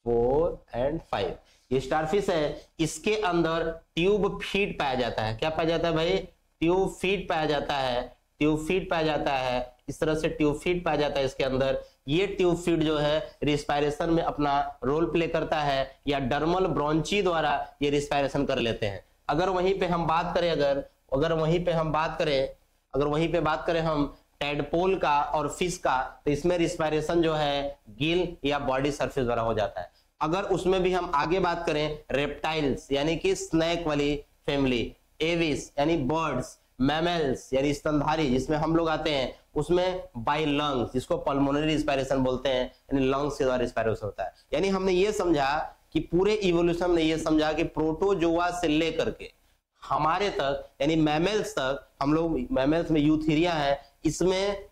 4 एंड 5 ये स्टारफिश है। इसके अंदर ट्यूब फीड पाया जाता है। क्या पाया जाता है भाई? ट्यूब फीड पाया जाता है। ट्यूब फीड पाया जाता है, इस तरह से ट्यूब फीड पाया जाता है इसके अंदर। ये ट्यूब फीड जो है रिस्पायरेशन में अपना रोल प्ले करता है, या डर्मल ब्रॉन्ची द्वारा ये रिस्पायरेशन कर लेते हैं। अगर वहीं पे हम बात करें हम टैडपोल का और फिश का, तो इसमें रिस्पायरेशन जो है गिल या बॉडी सरफेस द्वारा हो जाता है। अगर उसमें भी हम आगे बात करें रेप्टाइल्स यानी कि स्नेक वाली फैमिली, एविस यानी बर्ड्स, मैमल्स यानी स्तनधारी जिसमें हम लोग आते हैं, उसमें बाय लंग्स, जिसको पल्मोनरी रिस्पायरेशन बोलते हैं, यानी लंग्स के द्वारा रिस्पायरेशन होता है। यानी हमने ये समझा कि पूरे इवोल्यूशन ने ये समझा कि प्रोटोजोआ से लेकर के हमारे तक यानी मैमल्स तक, हम लोग मैमल्स में यूथीरिया है, इसमें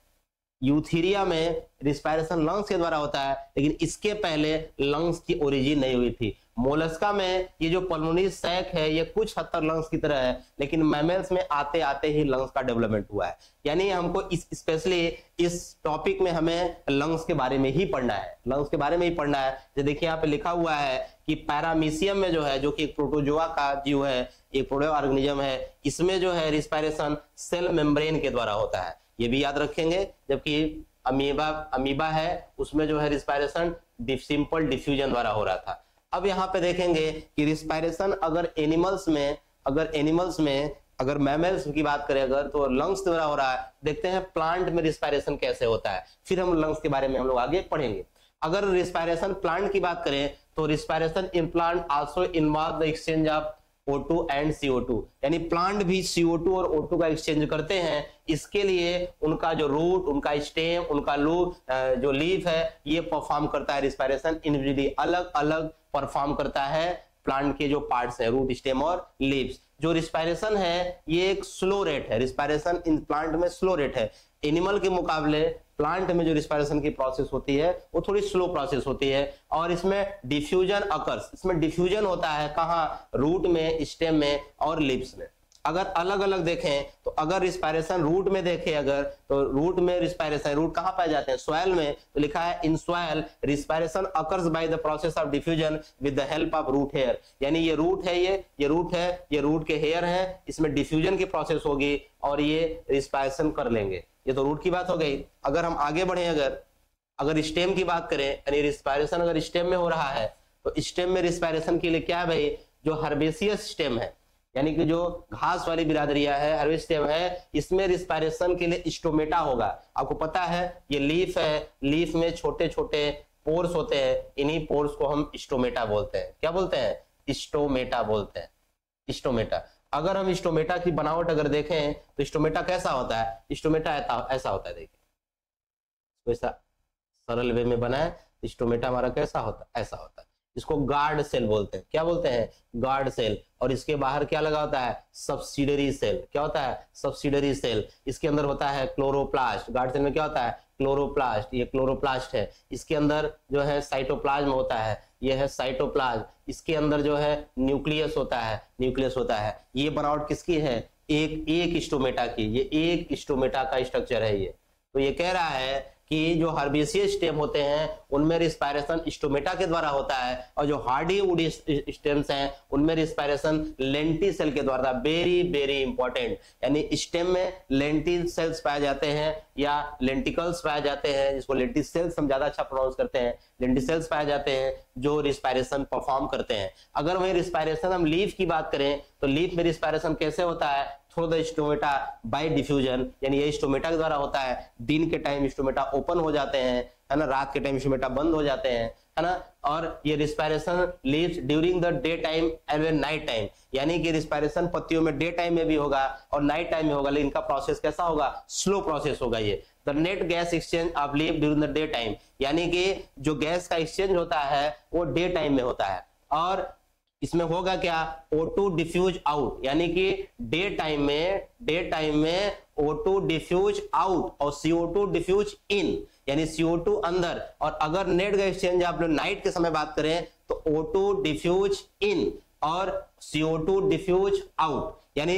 यूथीरिया में रिस्पायरेशन लंग्स के द्वारा होता है, लेकिन इसके पहले लंग्स की ओरिजिन नहीं हुई थी। मोलस्का में ये जो पल्मोनरी सैक है ये कुछ हद तक लंग्स की तरह है, लेकिन मैमल्स में आते आते ही लंग्स का डेवलपमेंट हुआ है। यानी हमको स्पेशली इस टॉपिक में हमें लंग्स के बारे में ही पढ़ना है, जो देखिए यहाँ पे लिखा हुआ है कि पैरामीशियम में जो है, जो कि एक प्रोटोजोआ का जीव है, एक प्रोटो ऑर्गेनिज्म है, इसमें जो है रिस्पायरेशन सेल मेम्ब्रेन के द्वारा होता है, ये भी याद रखेंगे। जबकि अमीबा है, उसमें जो है रिस्पायरेशन सिंपल डिफ्यूजन द्वारा हो रहा था। अब यहाँ पे देखेंगे कि रिस्पायरेशन अगर एनिमल्स में अगर मैमल्स की बात करें अगर, तो लंग्स द्वारा हो रहा है। देखते हैं प्लांट में रिस्पायरेशन कैसे होता है, फिर हम लंग्स के बारे में हम लोग आगे पढ़ेंगे। अगर रिस्पायरेशन प्लांट की बात करें, तो respiration in plant also involve the exchange of O2 and CO2, यानी प्लांट भी CO2 और O2 का एक्सचेंज करते हैं। इसके लिए उनका जो रूट, उनका स्टेम, उनका जो लीफ है, ये परफॉर्म करता है रिस्पायरेशन इंडिविजुअली, अलग अलग परफॉर्म करता है प्लांट के जो पार्ट्स है, रूट, स्टेम और लीव्स। जो रिस्पायरेशन है ये एक स्लो रेट है, रिस्पायरेशन इन प्लांट में स्लो रेट है। एनिमल के मुकाबले प्लांट में जो रिस्पायरेशन की प्रोसेस होती है वो थोड़ी स्लो प्रोसेस होती है, और इसमें डिफ्यूजन अकर्स, इसमें डिफ्यूजन होता है कहाँ? रूट में, स्टेम में और लीव्स में। अगर अलग अलग देखें तो अगर रिस्पायरेशन रूट में देखें अगर, तो रूट में रिस्पायरेशन, रूट कहाँ पाए जाते हैं? सॉइल में, तो लिखा है in soil respiration occurs by the process of diffusion with the help of root hair. यानी ये रूट है, ये रूट है, ये रूट के हेयर है, इसमें डिफ्यूजन की प्रोसेस होगी और ये रिस्पायरेशन कर लेंगे। ये तो रूट की बात हो गई। अगर हम आगे बढ़े अगर स्टेम की बात करें, यानी रिस्पायरेशन अगर स्टेम में हो रहा है, तो स्टेम में रिस्पायरेशन के लिए क्या है भाई? जो हर्बेसियस स्टेम है, यानी कि जो घास वाली बिरादरिया है, हर्बेसियस स्टेम है, इसमें रिस्पायरेशन के लिए स्टोमेटा होगा। आपको पता है ये लीफ है, लीफ में छोटे छोटे पोर्स होते हैं, इन्हीं पोर्स को हम स्टोमेटा बोलते हैं। क्या बोलते हैं? स्टोमेटा बोलते हैं, स्टोमेटा। अगर हम स्टोमेटा की बनावट अगर देखें तो स्टोमेटा कैसा होता है? स्टोमेटा ऐसा होता है, देखिए ऐसा सरल वे में बना है। स्टोमेटा हमारा कैसा होता है? ऐसा होता है। इसको गार्ड सेल बोलते हैं। क्या बोलते हैं? Guard cell. और इसके बाहर क्या लगा होता है? Subsidiary cell. क्या होता है? Subsidiary cell. इसके अंदर होता है क्लोरोप्लास्ट। गार्ड सेल में क्या होता है? क्लोरोप्लास्ट। ये क्लोरोप्लास्ट है। इसके अंदर जो है साइटोप्लाज्म होता है, ये है साइटोप्लाज्म। इसके अंदर जो है न्यूक्लियस होता है, ये बनावट किसकी है? एक स्टोमेटा की। ये एक स्टोमेटा का स्ट्रक्चर है ये। तो ये कह रहा है कि जो हर्बेसियस स्टेम होते हैं उनमें रिस्पायरेशन स्टोमेटा के द्वारा होता है, और जो हार्डी वुडी स्टेम्स हैं उनमें रिस्पायरेशन लेंटिसेल के द्वारा। वेरी वेरी इंपॉर्टेंट, यानी स्टेम में लेंटिल सेल्स पाए जाते हैं या लेंटिकल्स पाए जाते हैं, जिसको लेंटिसेल्स हम ज्यादा अच्छा प्रोनाउंस करते हैं। लेंटिसेल्स पाए जाते हैं जो रिस्पायरेशन परफॉर्म करते हैं। अगर वही रिस्पायरेशन हम लीफ की बात करें तो लीफ में रिस्पायरेशन कैसे होता है? Through the stomata bye diffusion, यानी ये स्टोमेटा के द्वारा होता है। दिन के टाइम स्टोमेटा ओपन हो जाते हैं, है ना, रात के टाइम स्टोमेटा बंद हो जाते हैं, है ना। और ये respiration leaves during the day time and night time, यानी कि रिस्पायरेशन पत्तियों में डे टाइम में भी होगा और नाइट टाइम में होगा, लेकिन इनका प्रोसेस कैसा होगा, स्लो प्रोसेस होगा। ये the net gas exchange of leave during the day time, यानी कि जो गैस का एक्सचेंज होता है वो डे टाइम में होता है। और इसमें होगा क्या, O2 डिफ्यूज आउट, यानी कि डे टाइम में O2 डिफ्यूज आउट और CO2 डिफ्यूज इन, यानी CO2 अंदर। और अगर नेट गैस एक्सचेंज आप लोग नाइट के समय बात करें तो O2 डिफ्यूज इन और CO2 डिफ्यूज आउट, यानी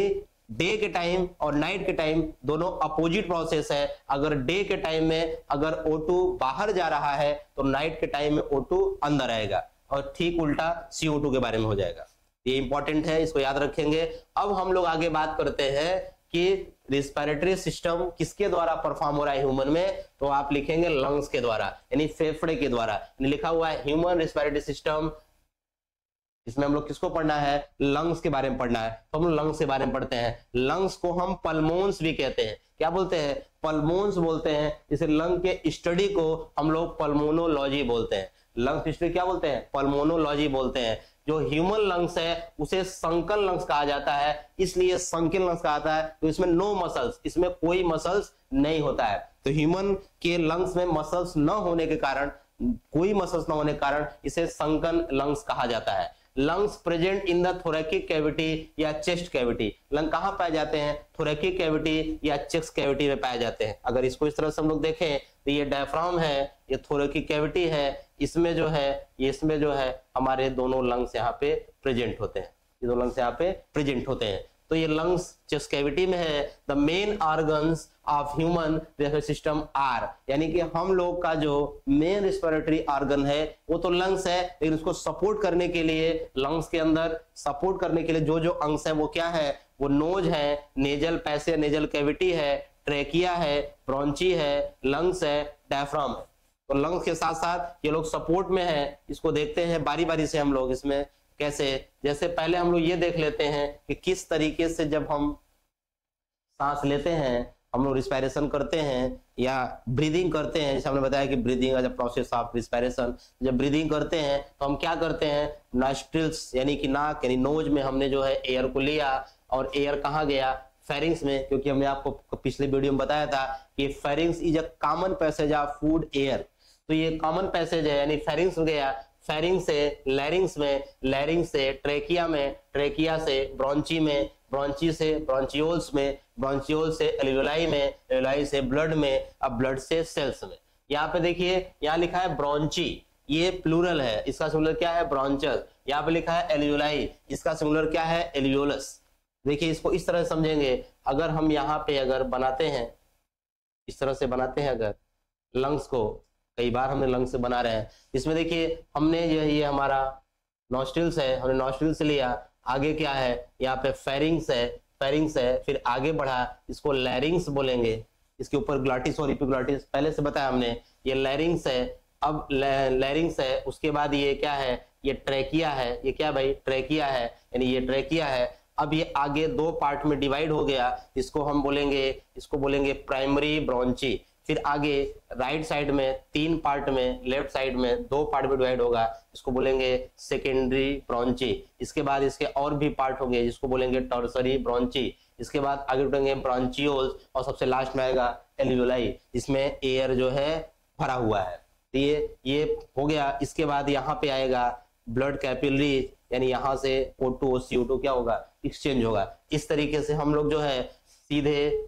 डे के टाइम और नाइट के टाइम दोनों अपोजिट प्रोसेस है। अगर डे के टाइम में अगर O2 बाहर जा रहा है तो नाइट के टाइम में O2 अंदर आएगा, और ठीक उल्टा CO2 के बारे में हो जाएगा। ये इंपॉर्टेंट है, इसको याद रखेंगे। अब हम लोग आगे बात करते हैं कि रिस्पिरेटरी सिस्टम किसके द्वारा परफॉर्म हो रहा है ह्यूमन में, तो आप लिखेंगे लंग्स के द्वारा, यानी फेफड़े के द्वारा। लिखा हुआ है ह्यूमन रिस्पिरेटरी सिस्टम, इसमें हम लोग किसको पढ़ना है, लंग्स के बारे में पढ़ना है। तो हम लोग लंग्स के बारे में पढ़ते हैं। लंग्स को हम पल्मोन्स भी कहते हैं। क्या बोलते हैं, पल्मोन्स बोलते हैं। इसे लंग के स्टडी को हम लोग पल्मोनोलॉजी बोलते हैं। लंग्स की स्टडी क्या बोलते हैं, पल्मोनोलॉजी बोलते हैं। जो ह्यूमन लंग्स है उसे संकन लंग्स कहा जाता है, इसलिए संकन लंग्स कहा जाता है। तो इसमें नो मसल्स, इसमें कोई मसल्स नहीं होता है। तो ह्यूमन के लंग्स में मसल्स न होने के कारण, कोई मसल्स न होने के कारण इसे संकन लंग्स कहा जाता है। Lungs present in the thoracic cavity या चेस्ट कैविटी। लंग कहां पाए जाते हैं, थोरैकिक कैविटी या चेस्ट कैविटी में पाए जाते हैं। अगर इसको इस तरह से हम लोग देखें तो ये डायफ्राम है, ये थोरैकिक कैविटी है, इसमें जो है हमारे दोनों लंग्स यहाँ पे प्रेजेंट होते हैं, ये दो लंग्स यहाँ पे प्रेजेंट होते हैं। तो ये लंग्स चेस्ट कैविटी में है। The main organs of human respiratory system are, यानी कि हम लोग का जो मेन रेस्पिरेटरी ऑर्गन है वो तो लंग्स है, लेकिन उसको सपोर्ट करने के लिए, लंग्स के अंदर सपोर्ट करने के लिए जो जो अंग्स है वो क्या है, वो नोज है, नेजल पैसे नेजल कैविटी है, ट्रेकिया है, ब्रोंची है, लंग्स है, डायफ्राम है। तो लंग्स के साथ साथ ये लोग सपोर्ट में है। इसको देखते हैं बारी बारी से हम लोग इसमें कैसे। जैसे पहले हम लोग ये देख लेते हैं कि किस तरीके से जब हम सांस लेते हैं, हम लोग रिस्पायरेशन करते हैं या ब्रीदिंग करते हैं। जैसे हमने बताया कि breathing as a process of respiration, जब ब्रीदिंग करते हैं तो हम क्या करते हैं, नॉस्ट्रिल्स यानी कि नाक यानी नोज में हमने जो है एयर को लिया, और एयर कहाँ गया, फेरिंग्स में। क्योंकि हमने आपको पिछले वीडियो में बताया था कि pharynx is a common passage of food air. तो ये कॉमन पैसेज है, यानी फेरिंग्स गया, फेरिंग्स से लैरिंग्स में, लैरिंग्स से ट्रेकिया में, ट्रेकिया से ब्रोंची में, ब्रोंची से ब्रोंचियोल्स में, ब्रोंचियोल से एल्वियोलाई में, एल्वियोलाई से ब्लड में, अब ब्लड से सेल्स में। यहाँ पे देखिए, यहाँ लिखा है ब्रोंची, ये प्लूरल है, इसका सिंगुलर क्या है, ब्रोंचस। यहाँ पे लिखा है एल्वियोलाई, इसका सिंगुलर क्या है, एल्वियोलस। देखिए इसको इस तरह समझेंगे, अगर हम यहाँ पे अगर बनाते हैं, इस तरह से बनाते हैं अगर लंग्स को, कई बार हमने लंग्स से बना रहे हैं। इसमें देखिए हमने ये हमारा नॉस्ट्रिल्स है, हमने नॉस्ट्रिल्स लिया, आगे क्या है, यहाँ पे फेरिंग्स है, फेरिंग्स है, फिर आगे बढ़ा, इसको लैरिंग्स बोलेंगे। इसके ऊपर ग्लॉटिस और इपिग्लॉटिस पहले से बताया हमने, ये लैरिंग्स है। अब लैरिंग्स है, उसके बाद ये क्या है, ये ट्रेकिया है। ये क्या भाई, ट्रेकिया है, यानी ये ट्रेकिया है। अब ये आगे दो पार्ट में डिवाइड हो गया, इसको हम बोलेंगे, इसको बोलेंगे प्राइमरी ब्रोंची। फिर आगे राइट साइड में तीन पार्ट में, लेफ्ट साइड में दो पार्ट में डिवाइड होगा, इसको बोलेंगे सेकेंडरी ब्रोंची। इसके बाद इसके और भी पार्ट होंगे जिसको बोलेंगे टर्सरी ब्रोंची। इसके बाद आगे बढ़ेंगे ब्रोंचियोल्स, और सबसे लास्ट में आएगा एल्वियोलाई, जिसमें एयर जो है भरा हुआ है। तो ये हो गया। इसके बाद यहाँ पे आएगा ब्लड कैपिलरी, यानी यहाँ से O2 और CO2 क्या होगा, एक्सचेंज होगा। इस तरीके से हम लोग जो है सीधे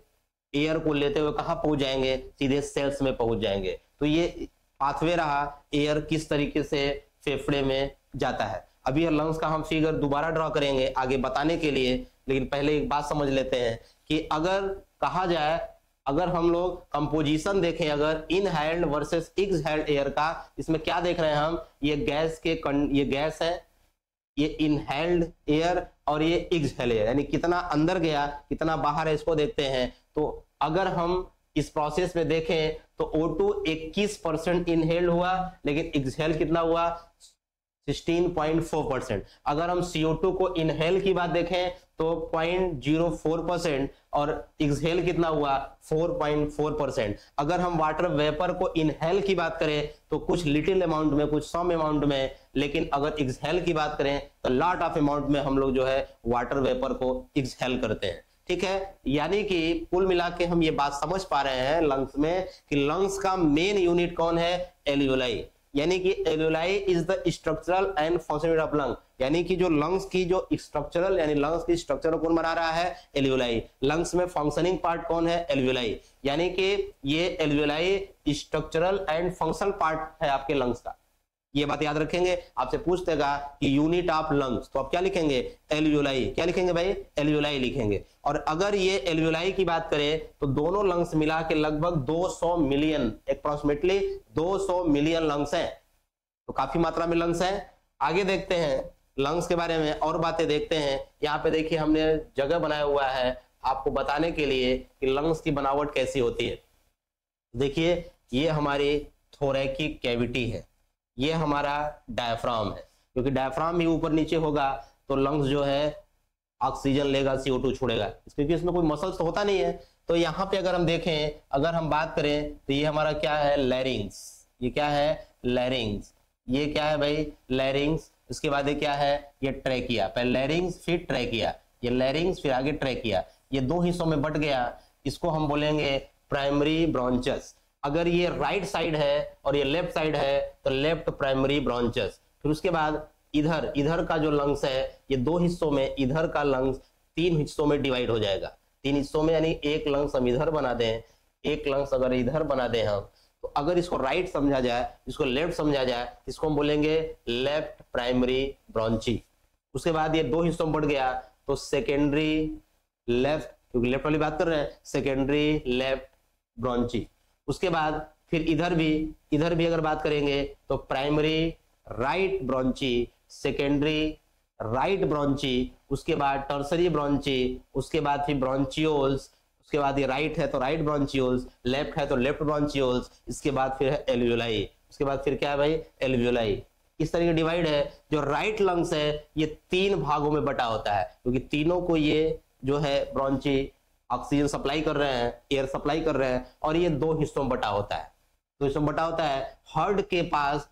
एयर को लेते हुए कहाँ पहुंच जाएंगे, सीधे सेल्स में पहुंच जाएंगे। तो ये पाथवे रहा, एयर किस तरीके से फेफड़े में जाता है। अभी लंग्स का हम फिगर दोबारा ड्रॉ करेंगे आगे बताने के लिए, लेकिन पहले एक बात समझ लेते हैं कि अगर कहा जाए, अगर हम लोग कंपोजिशन देखें, अगर इनहेल्ड वर्सेस एक्सहेल्ड एयर का, इसमें क्या देख रहे हैं हम, ये गैस है, ये इनहेल्ड एयर और ये एक्सहेल्ड एयर, यानी कितना अंदर गया कितना बाहर है, इसको देखते हैं। तो अगर हम इस प्रोसेस में देखें तो O2 21% इनहेल्ड हुआ, लेकिन एक्सहेल कितना हुआ, 16.4%। अगर हम CO2 को इनहेल की बात देखें तो 0.04% और एक्सहेल कितना हुआ 4.4%। अगर हम वाटर वेपर को इनहेल की बात करें तो कुछ लिटिल अमाउंट में, कुछ सम अमाउंट में, लेकिन अगर एक्सहेल की बात करें तो लॉट ऑफ अमाउंट में हम लोग जो है वाटर वेपर को एक्सहेल करते हैं। ठीक है, यानी कि कुल मिला के हम ये बात समझ पा रहे हैं लंग्स में कि लंग्स का मेन यूनिट कौन है, एल्वियोलाई। यानी कि alveoli is the structural and functional of lung, यानी कि जो लंग्स की जो स्ट्रक्चरल यानी लंग्स की स्ट्रक्चर कौन बना रहा है, एल्वियोलाई। लंग्स में फंक्शनिंग पार्ट कौन है, एल्वियोलाई। यानी कि ये alveoli structural and functional part है आपके लंग्स का। ये बात याद रखेंगे। आपसे पूछतेगा कि यूनिट ऑफ लंग्स, तो आप क्या लिखेंगे, एल्वियोलाई। क्या लिखेंगे भाई, एल्वियोलाई लिखेंगे। और अगर ये एल्वियोलाई की बात करें तो दोनों लंग्स मिला के लगभग 200 मिलियन, अप्रोक्सीमेटली 200 मिलियन लंग्स हैं। तो काफी मात्रा में लंग्स हैं। आगे देखते हैं लंग्स के बारे में और बातें देखते हैं। यहाँ पे देखिए हमने जगह बनाया हुआ है आपको बताने के लिए कि लंग्स की बनावट कैसी होती है। देखिए ये हमारी थोरैकिक कैविटी है, ये हमारा डायफ्राम है, क्योंकि डायफ्राम भी ऊपर नीचे होगा तो लंग्स जो है ऑक्सीजन लेगा, CO2 छोड़ेगा, क्योंकि इसमें कोई मसल्स तो होता नहीं है। तो यहाँ पे अगर हम देखें, अगर हम बात करें तो ये हमारा क्या है, लैरिंग्स। ये क्या है, लैरिंग्स। ये क्या है भाई, लैरिंग्स। इसके बाद ये क्या है, ये ट्रैकिया। पहले लैरिंग्स फिर ट्रैकिया, ये लैरिंग्स फिर आगे ट्रैकिया। ये दो हिस्सों में बट गया, इसको हम बोलेंगे प्राइमरी ब्रॉन्चस। अगर ये राइट साइड है और ये लेफ्ट साइड है तो लेफ्ट प्राइमरी ब्रॉन्चस। फिर उसके बाद इधर का जो लंग्स है ये दो हिस्सों में, इधर का लंग्स 3 हिस्सों में डिवाइड हो जाएगा। 3 हिस्सों में, यानी एक लंग्स हम इधर बना दें, एक लंग्स अगर इधर बना दें हम, तो अगर इसको राइट समझा जाए, इसको लेफ्ट समझा जाए, इसको हम बोलेंगे लेफ्ट प्राइमरी ब्रॉन्ची। उसके बाद ये 2 हिस्सों में बढ़ गया तो सेकेंडरी लेफ्ट, क्योंकि लेफ्ट वाली बात कर रहे हैं, सेकेंडरी लेफ्ट ब्रॉन्ची। उसके बाद फिर इधर भी अगर बात करेंगे तो प्राइमरी राइट ब्रॉन्ची, सेकेंडरी राइट ब्रॉन्ची, उसके बाद टर्सरी ब्रॉन्ची, उसके बाद फिर ब्रॉन्चियोल्स, उसके बाद ये राइट है तो राइट ब्रॉन्चियोल्स, लेफ्ट है तो लेफ्ट ब्रॉन्चियोल्स, इसके बाद फिर है एल्वियोलाई, उसके बाद फिर क्या है भाई, एल्वियोलाई। इस तरह की डिवाइड है। जो राइट लंग्स है ये 3 भागों में बटा होता है, क्योंकि तीनों को ये जो है ब्रॉन्ची ऑक्सीजन सप्लाई कर रहे हैं, एयर सप्लाई कर रहे हैं, और ये 2 हिस्सों में बटा होता है। तो हिस्सों में बटा होता है। हार्ट के पास,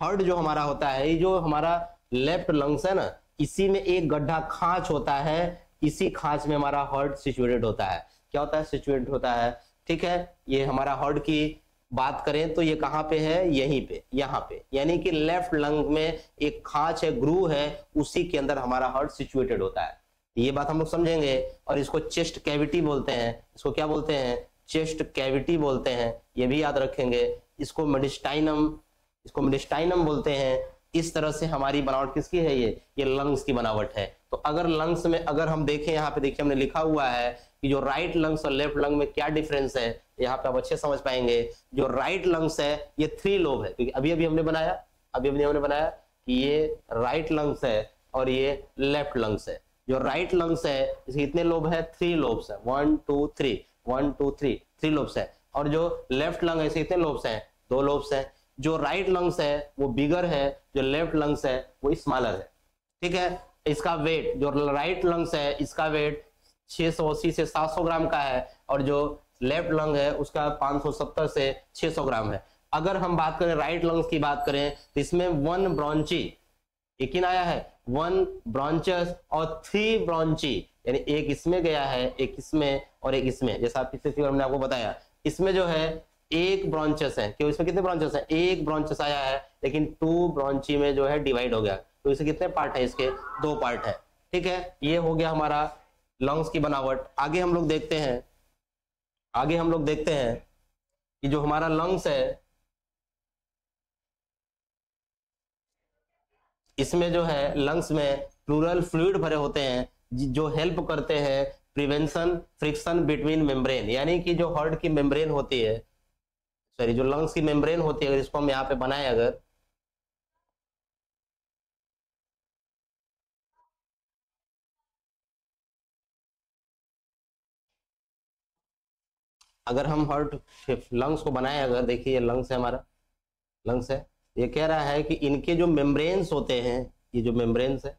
हार्ट जो हमारा होता है, ये जो हमारा लेफ्ट लंग्स है ना, इसी में एक गड्ढा खांच होता है, इसी खांच में हमारा हार्ट सिचुएटेड होता है। क्या होता है, सिचुएटेड होता है। ठीक है, ये हमारा हार्ट की बात करें तो ये कहां पे है, यहीं पे, यहाँ पे, यानी कि लेफ्ट लंग में एक खांच है, ग्रूव है, उसी के अंदर हमारा हार्ट सिचुएटेड होता है। ये बात हम लोग समझेंगे। और इसको चेस्ट कैविटी बोलते हैं। इसको क्या बोलते हैं, चेस्ट कैविटी बोलते हैं, ये भी याद रखेंगे। इसको मेडिस्टाइनम बोलते हैं। इस तरह से हमारी बनावट किसकी है, ये लंग्स की बनावट है। तो अगर लंग्स में अगर हम देखें, यहाँ पे देखिए हमने लिखा हुआ है कि जो राइट लंग्स और लेफ्ट लंग में क्या डिफरेंस है, यहाँ पे आप अच्छे समझ पाएंगे। जो राइट लंग्स है ये 3 लोब है, क्योंकि अभी हमने बनाया कि ये राइट लंग्स है और ये लेफ्ट लंग्स है। जो राइट लंग्स है इसके कितने लोब है, 3 लोब्स है, 1 2 3, 1 2 3, 3 लोब्स है। और जो लेफ्ट लंग है इसके कितने लोब्स हैं, 2 लोब्स है। जो राइट लंग्स है वो बिगर है, जो लेफ्ट लंग्स है वो स्मॉलर है। ठीक है, इसका वेट, जो राइट लंग्स है इसका वेट 680 से 700 ग्राम का है, और जो लेफ्ट लंग है उसका 570 से 600 ग्राम है। अगर हम बात करें राइट लंग्स की बात करें तो इसमें 1 ब्रॉन्ची, एक ही आया है, 1 ब्रॉन्चस और 3 ब्रॉन्ची, यानी एक इसमें गया है, एक इसमें और एक इसमें। जैसा पिछले फिगर में आपको बताया, इसमें जो है 1 ब्रॉन्चस है, क्यों, इसमें कितने ब्रॉन्चस है, 1 ब्रॉन्चस आया है, लेकिन 2 ब्रॉन्ची में जो है डिवाइड हो गया। तो इसे कितने पार्ट है, इसके 2 पार्ट है। ठीक है, ये हो गया हमारा लंग्स की बनावट। आगे हम लोग देखते हैं कि जो हमारा लंग्स है इसमें जो है लंग्स में प्लूरल फ्लूइड भरे होते हैं, जो हेल्प करते हैं प्रिवेंशन फ्रिक्शन बिटवीन मेम्ब्रेन। यानी कि जो हार्ट की मेम्ब्रेन होती है, सॉरी जो लंग्स की मेम्ब्रेन होती है, अगर इसको हम यहाँ पे बनाए, अगर हम हार्ट लंग्स को बनाए, अगर देखिए ये लंग्स है, हमारा लंग्स है, ये कह रहा है कि इनके जो मेम्ब्रेन्स होते हैं, ये जो मेम्ब्रेन्स है,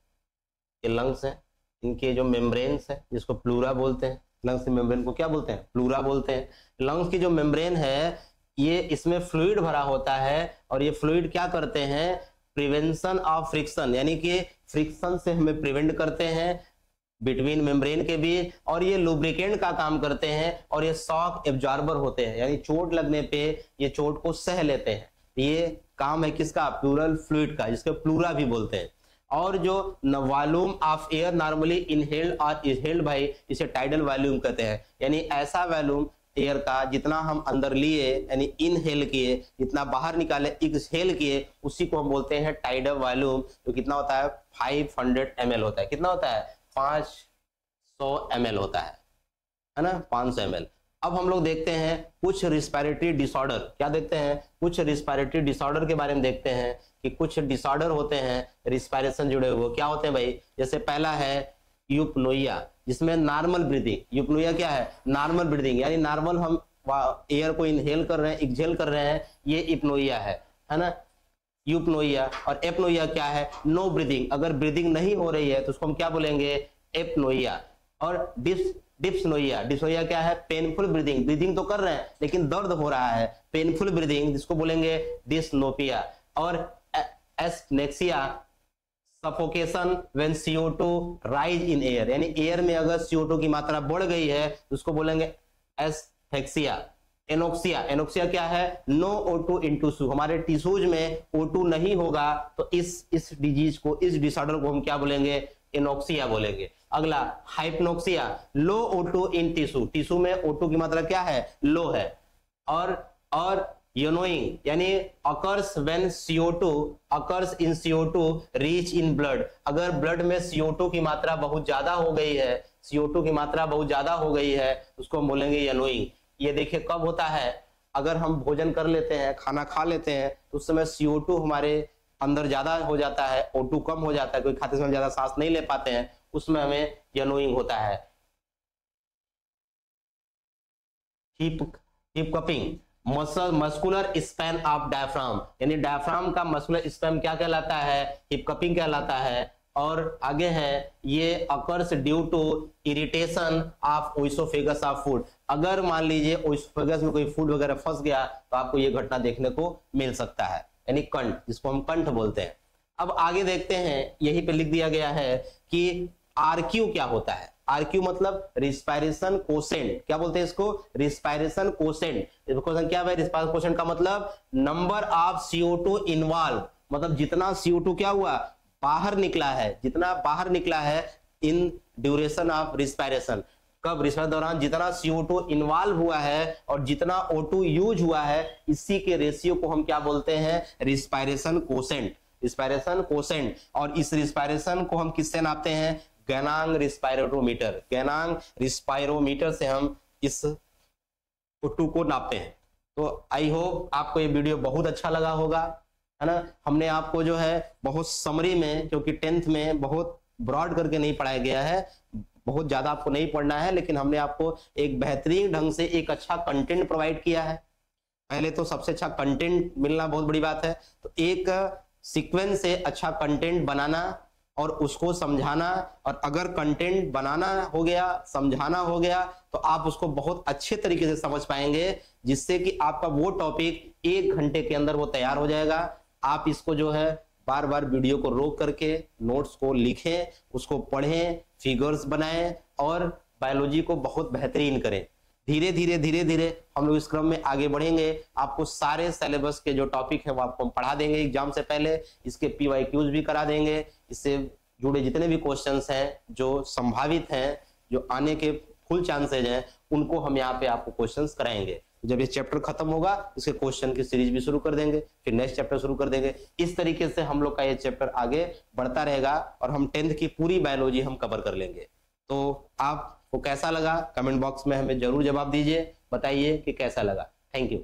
ये लंग्स है, इनके जो मेम्ब्रेन्स है जिसको प्लूरा बोलते हैं, लंग्स के मेम्ब्रेन को क्या बोलते हैं? प्लूरा बोलते हैं। लंग्स की जो मेम्ब्रेन है ये इसमें फ्लूइड भरा होता है और ये फ्लूइड क्या करते हैं? प्रिवेंशन ऑफ फ्रिक्शन, यानी कि फ्रिक्शन से हमें प्रिवेंट करते हैं बिटवीन मेम्ब्रेन के बीच, और ये लुब्रिकेंट का काम करते हैं और ये शॉक एब्जॉर्बर होते हैं, यानी चोट लगने पे ये चोट को सह लेते हैं। ये काम है किसका? प्लूरल फ्लूइड का, जिसको प्लूरा भी बोलते हैं। और जो volume of air normally inhaled और एक्सहेल्ड भाई, इसे टाइडल वॉल्यूम कहते हैं, यानी ऐसा वॉल्यूम एयर का जितना हम अंदर लिए यानी इनहेल किए, जितना बाहर निकाले एक्सहेल किए, उसी को हम बोलते हैं टाइडल वॉल्यूम। तो कितना होता है? 500 ml होता है। कितना होता है? 500 ml होता है ना, 500 ml। अब हम लोग देखते हैं कुछ रिस्पिरेटरी डिसऑर्डर। क्या देखते हैं? कुछ रिस्पिरेटरी डिसऑर्डर के बारे में देखते हैं कि कुछ डिसऑर्डर होते हैं रिस्पिरेशन जुड़े हुए। क्या होते हैं भाई? जैसे पहला है यूपनोइया, जिसमें नॉर्मल ब्रीदिंग। यूपनोइया क्या है? नॉर्मल ब्रीदिंग, यानी नॉर्मल हम एयर को इनहेल कर रहे हैं, एक्सहेल कर रहे हैं, ये यूपनोइया है ना, यूपनोइया। और एपनोइया क्या है? नो ब्रीदिंग, अगर ब्रीदिंग नहीं हो रही है तो उसको हम क्या बोलेंगे? एपनोइया। और डिस्पनोइया, डिस्पनोइया क्या है? पेनफुल ब्रीदिंग, ब्रीदिंग तो कर रहे हैं लेकिन दर्द हो रहा है, पेनफुल ब्रीदिंग, जिसको बोलेंगे डिस्नोपिया। और asphyxia, suffocation when CO2 rise in air, यानी एयर में अगर CO2 की मात्रा बढ़ गई है तो उसको बोलेंगे एस्फेक्सिया। एनोक्सिया, एनोक्सिया क्या है? नो O2 इन टिश्यू, हमारे टिश्यूज में O2 नहीं होगा तो इस डिजीज को, इस डिसऑर्डर को हम क्या बोलेंगे? एनोक्सिया बोलेंगे। अगला हाइपनोक्सिया, लो O2 इन टिश्यू, टिश्यू में O2 की मात्रा क्या है? लो है। और योनोइंग, यानी occurs when CO2 occurs in CO2 reach in blood, अगर ब्लड में CO2 की मात्रा बहुत ज्यादा हो गई है, CO2 की मात्रा बहुत ज्यादा हो गई है, उसको हम बोलेंगे योनोइंग। ये देखिए कब होता है? अगर हम भोजन कर लेते हैं, खाना खा लेते हैं, तो उस समय CO2 हमारे अंदर ज्यादा हो जाता है, O2 कम हो जाता है, कोई खाते समय ज्यादा सांस नहीं ले पाते हैं, उसमें हमें योनोइंग होता है। हिपकपिंग, मस्कुलर स्पैन ऑफ डायफ्राम, यानी डायफ्राम का मस्कुलर स्पैन क्या कहलाता है? हिपकपिंग कहलाता है। और आगे है ये occurs due to irritation of oesophagus of food, अगर मान लीजिए ओइसोफेगस में कोई फूड वगैरह फंस गया तो आपको ये घटना देखने को मिल सकता है, यानी कंठ, जिसको हम कंठ बोलते हैं। अब आगे देखते हैं, यहीं पे लिख दिया गया है कि आरक्यू क्या होता है? आरक्यू मतलब रिस्पायरेशन कोसेंट, क्या बोलते हैं इसको? Respiration quotient. क्वेश्चन क्या है? रिस्पायरेशन कोसेंट का मतलब नंबर ऑफ CO2 इन्वॉल्व, मतलब जितना CO2 क्या हुआ? बाहर निकला है, जितना बाहर निकला है इन ड्यूरेशन ऑफ रिस्पायरेशन, कब? रिस्पायरेशन दौरान जितना CO2 इन्वॉल्व हुआ है और जितना O2 यूज हुआ है, इसी के रेशियो को हम क्या बोलते हैं? Respiration quotient, respiration quotient. और इस रिस्पायरेशन को हम किससे नापते हैं? गैनांग रिस्पायरोमीटर, गैनांग रिस्पायरोमीटर से हम इस O2 को नापते हैं। तो आई होप आपको ये वीडियो बहुत अच्छा लगा होगा, है ना। हमने आपको जो है बहुत समरी में, क्योंकि 10th में बहुत ब्रॉड करके नहीं पढ़ाया गया है, बहुत ज्यादा आपको नहीं पढ़ना है, लेकिन हमने आपको एक बेहतरीन ढंग से एक अच्छा कंटेंट प्रोवाइड किया है। पहले तो सबसे अच्छा कंटेंट मिलना बहुत बड़ी बात है, तो एक सीक्वेंस से अच्छा कंटेंट बनाना और उसको समझाना, और अगर कंटेंट बनाना हो गया, समझाना हो गया, तो आप उसको बहुत अच्छे तरीके से समझ पाएंगे, जिससे कि आपका वो टॉपिक 1 घंटे के अंदर वो तैयार हो जाएगा। आप इसको जो है बार बार वीडियो को रोक करके नोट्स को लिखें, उसको पढ़ें, फिगर्स बनाएं और बायोलॉजी को बहुत बेहतरीन करें। धीरे धीरे धीरे धीरे हम लोग इस क्रम में आगे बढ़ेंगे। आपको सारे सिलेबस के जो टॉपिक है वो आपको हम पढ़ा देंगे एग्जाम से पहले, इसके PYQs भी करा देंगे, इससे जुड़े जितने भी क्वेश्चंस हैं जो संभावित हैं, जो आने के फुल चांसेज हैं, उनको हम यहाँ पे आपको क्वेश्चंस कराएंगे। जब ये चैप्टर खत्म होगा इसके क्वेश्चन की सीरीज भी शुरू कर देंगे, फिर नेक्स्ट चैप्टर शुरू कर देंगे। इस तरीके से हम लोग का ये चैप्टर आगे बढ़ता रहेगा और हम 10th की पूरी बायोलॉजी हम कवर कर लेंगे। तो आपको कैसा लगा कमेंट बॉक्स में हमें जरूर जवाब दीजिए, बताइए कि कैसा लगा। Thank you.